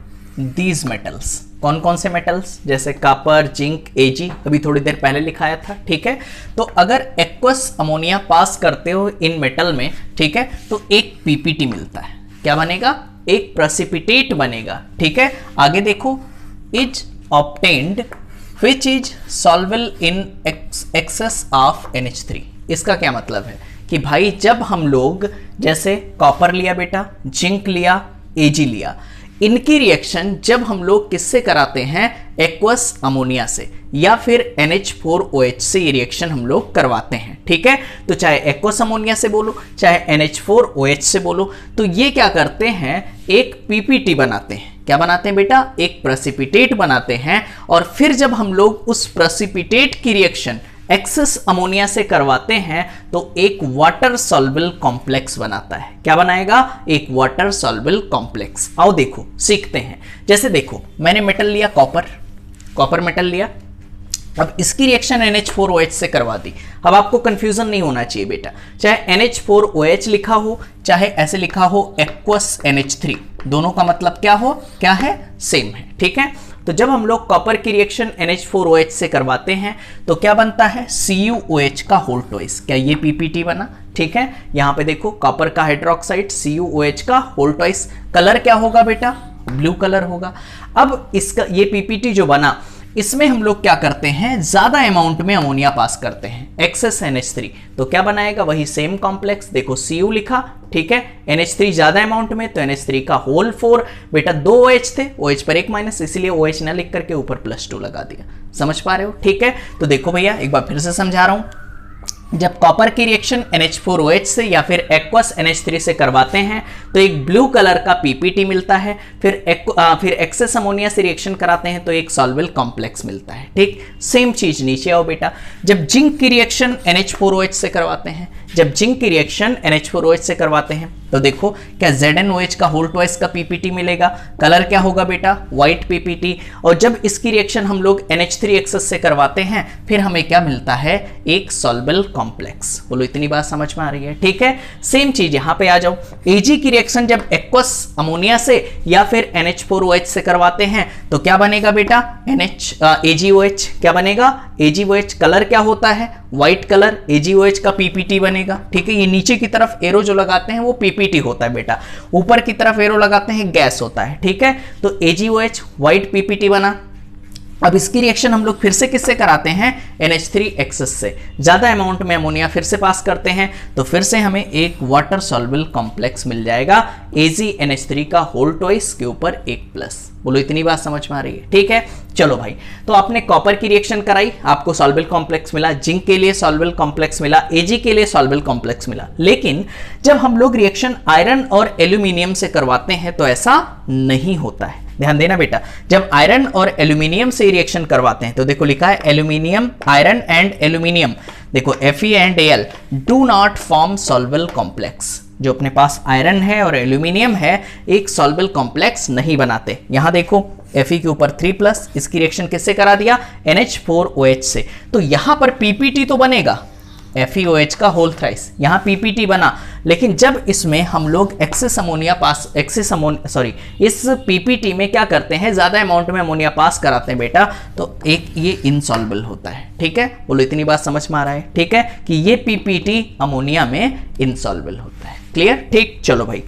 these metals. कौन कौन से मेटल्स? जैसे कॉपर, जिंक, Ag, अभी थोड़ी देर पहले लिखाया था। ठीक है, तो अगर एक्वस अमोनिया पास करते हो इन मेटल में, ठीक है, तो एक पीपीटी मिलता है। क्या बनेगा? एक प्रेसिपिटेट बनेगा। ठीक है, आगे देखो, is obtained which is solvable in excess of NH3। इसका क्या मतलब है कि भाई जब हम लोग जैसे कॉपर लिया बेटा, जिंक लिया, Ag लिया, इनकी रिएक्शन जब हम लोग किससे कराते हैं, एक्वस अमोनिया से या फिर NH4OH से ये रिएक्शन हम लोग करवाते हैं। ठीक है, तो चाहे एक्वस अमोनिया से बोलो चाहे NH4OH से बोलो, तो ये क्या करते हैं, एक PPT बनाते हैं। क्या बनाते हैं बेटा, एक प्रेसिपिटेट बनाते हैं, और फिर जब हम लोग उस प्रेसिपिटेट की रिएक्शन एक्सेस अमोनिया से करवाते हैं तो एक वाटर सॉल्युबल कॉम्प्लेक्स बनाता है। क्या बनाएगा, एक वाटर सॉल्युबल कॉम्प्लेक्स। आओ देखो सीखते हैं। जैसे देखो मैंने मेटल लिया, कॉपर मेटल लिया, अब इसकी रिएक्शन NH4OH से करवा दी। अब आपको कंफ्यूजन नहीं होना चाहिए बेटा, चाहे NH4OH लिखा हो चाहे ऐसे लिखा हो एक्वस NH3, दोनों का मतलब क्या है, सेम है। ठीक है, तो जब हम लोग कॉपर की रिएक्शन NH4OH से करवाते हैं तो क्या बनता है, CuOH का होल ट्वाइस। क्या ये PPT बना। ठीक है, यहां पे देखो कॉपर का हाइड्रोक्साइड CuOH का होल ट्वाइस, कलर क्या होगा बेटा, ब्लू कलर होगा। अब इसका ये PPT जो बना, इसमें हम लोग क्या करते हैं, ज्यादा अमाउंट में अमोनिया पास करते हैं, एक्सेस NH3, तो क्या बनाएगा, वही सेम कॉम्प्लेक्स। देखो Cu लिखा, ठीक है, NH3 ज्यादा अमाउंट में तो NH3 का होल 4, बेटा 2 OH थे, OH पर एक माइनस, इसीलिए OH ना लिख करके ऊपर +2 लगा दिया। समझ पा रहे हो। ठीक है, तो देखो भैया एक बार फिर से समझा रहा हूं, जब कॉपर की रिएक्शन NH4OH से या फिर एक्वस NH3 से करवाते हैं तो एक ब्लू कलर का PPT मिलता है, फिर एक्सेस अमोनिया से रिएक्शन कराते हैं तो एक सॉल्वेबल कॉम्प्लेक्स मिलता है। ठीक, सेम चीज नीचे आओ बेटा, जब जिंक की रिएक्शन NH4OH से करवाते हैं, जब जिंक की रिएक्शन NH4OH से करवाते हैं तो देखो क्या ZnOH का होल ट्वाइस का PPT मिलेगा, कलर क्या होगा बेटा, व्हाइट PPT। और जब इसकी रिएक्शन हम लोग NH3 एक्सेस से करवाते हैं फिर हमें क्या मिलता है, एक सॉल्वेबल कॉम्प्लेक्स। बोलो इतनी बात समझ में आ रही है। ठीक है, सेम चीज यहां पे आ जाओ, Ag की रिएक्शन जब एक्वस अमोनिया से या फिर NH4OH से करवाते हैं तो क्या बनेगा बेटा, AgOH। क्या बनेगा, AgOH। कलर क्या होता है, व्हाइट कलर, AgOH का PPT बनेगा। ठीक है, ये नीचे की तरफ एरो जो लगाते हैं वो PPT होता है बेटा, ऊपर की तरफ एरो लगाते हैं गैस होता है। ठीक है, तो AgOH व्हाइट PPT बना। अब इसकी रिएक्शन हम लोग फिर से किससे कराते हैं, NH3 एक्सेस से, ज्यादा अमाउंट में अमोनिया फिर से पास करते हैं तो फिर से हमें एक वाटर सॉल्युबल कॉम्प्लेक्स मिल जाएगा, AgNH3 का होल ट्वाइस के ऊपर एक प्लस। बोलो इतनी बात समझ में आ रही है। ठीक है, चलो भाई, तो आपने कॉपर की रिएक्शन कराई, आपको सॉल्युबल कॉम्प्लेक्स मिला, जिंक के लिए सॉल्युबल कॉम्प्लेक्स मिला, Ag के लिए सॉल्युबल कॉम्प्लेक्स मिला। लेकिन जब हम लोग रिएक्शन आयरन और एल्यूमिनियम से करवाते हैं तो ऐसा नहीं होता है। ध्यान देना बेटा, जब आयरन और एल्यूमिनियम से रिएक्शन करवाते हैं तो देखो लिखा है एल्यूमिनियम, आयरन एंड एल्यूमिनियम, देखो Fe and Al do not form soluble complex. जो अपने पास आयरन है और एल्यूमिनियम है एक सॉल्युबल कॉम्प्लेक्स नहीं बनाते। यहां देखो Fe के ऊपर 3+, इसकी रिएक्शन किससे करा दिया, NH4OH से, तो यहां पर PPT तो बनेगा, FeOH का होल थ्राइस, यहां PPT बना। लेकिन जब इसमें हम लोग इस PPT में क्या करते हैं, ज्यादा अमाउंट में अमोनिया पास कराते हैं बेटा, तो एक ये इनसॉल्युबल होता है। ठीक है, बोलो इतनी बात समझ में आ रहा है। ठीक है, कि ये PPT अमोनिया में इनसॉल्युबल होता है। क्लियर। ठीक, चलो भाई,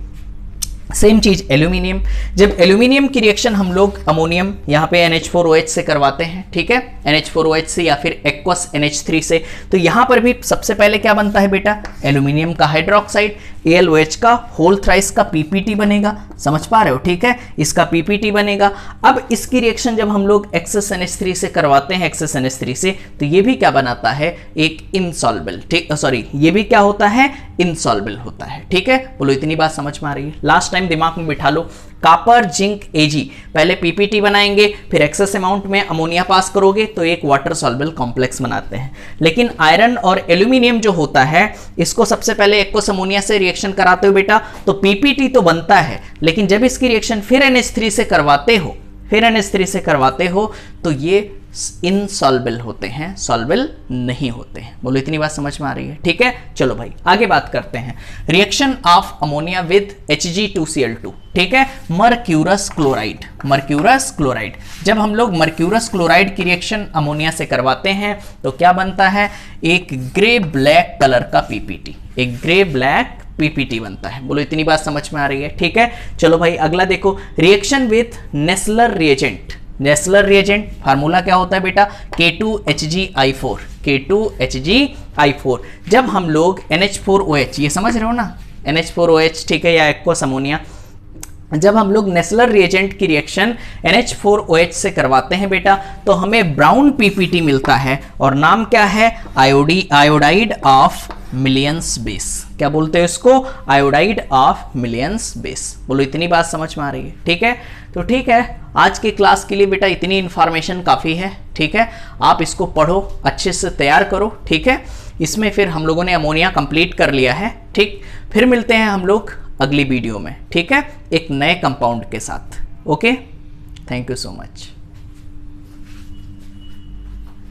सेम चीज एल्यूमिनियम, जब एल्यूमिनियम की रिएक्शन हम लोग अमोनियम यहाँ पे NH4OH से करवाते हैं, ठीक है, NH4OH से या फिर एक्वस NH3 से, तो यहां पर भी सबसे पहले क्या बनता है बेटा, एल्यूमिनियम का हाइड्रोक्साइड, AlOH का होल थ्राइस का PPT बनेगा। समझ पा रहे हो। ठीक है, इसका PPT बनेगा। अब इसकी रिएक्शन जब हम लोग एक्सेस NH3 से करवाते हैं, एक्सेस NH3 से, तो ये भी क्या बनाता है, एक इनसॉल्युबल, ठीक, सॉरी, ये भी क्या होता है, इनसॉल्युबल होता है। ठीक है, बोलो इतनी बात समझ में आ रही है। लास्ट टाइम दिमाग में बिठा लो, कॉपर, जिंक, Ag, पहले PPT बनाएंगे, फिर एक्सेस अमाउंट में अमोनिया पास करोगे तो एक वाटर सॉल्युबल कॉम्प्लेक्स बनाते हैं। लेकिन आयरन और एल्यूमिनियम जो होता है, इसको सबसे पहले एक्वस अमोनिया से रिएक्शन कराते हो बेटा, तो PPT तो बनता है, लेकिन जब इसकी रिएक्शन फिर NH3 से करवाते हो, तो ये इनसॉल्युबल होते हैं, सॉल्युबल नहीं होते हैं। बोलो इतनी बात समझ में आ रही है। ठीक है, चलो भाई आगे बात करते हैं, reaction of ammonia with Hg2Cl2। ठीक है, मर्क्यूरस क्लोराइड, जब हम लोग मर्क्यूरस क्लोराइड की रिएक्शन अमोनिया से करवाते हैं तो क्या बनता है, एक ग्रे ब्लैक कलर का PPT, एक ग्रे ब्लैक PPT बनता है। बोलो इतनी बात समझ में आ रही है। ठीक है, चलो भाई अगला देखो, reaction with Nessler reagent, Nessler reagent formula क्या होता है बेटा, K2HgI4, K2HgI4। जब हम लोग NH4OH, ये समझ रहे हो ना, NH4OH, ठीक है, या एक्वस अमोनिया, जब हम लोग नेस्लर रिएजेंट की रिएक्शन NH4OH से करवाते हैं बेटा, तो हमें ब्राउन PPT मिलता है और नाम क्या है, आयोडाइड ऑफ मिलियंस बेस। क्या बोलते हैं इसको, आयोडाइड ऑफ मिलियंस बेस। बोलो इतनी बात समझ में आ रही है, ठीक है। तो ठीक है, आज के क्लास के लिए बेटा इतनी इंफॉर्मेशन काफ़ी है, ठीक है। आप इसको पढ़ो, अच्छे से तैयार करो, ठीक है। इसमें फिर हम लोगों ने अमोनिया कंप्लीट कर लिया है, ठीक। फिर मिलते हैं हम लोग अगली वीडियो में, ठीक है, एक नए कंपाउंड के साथ। Okay, thank you so much.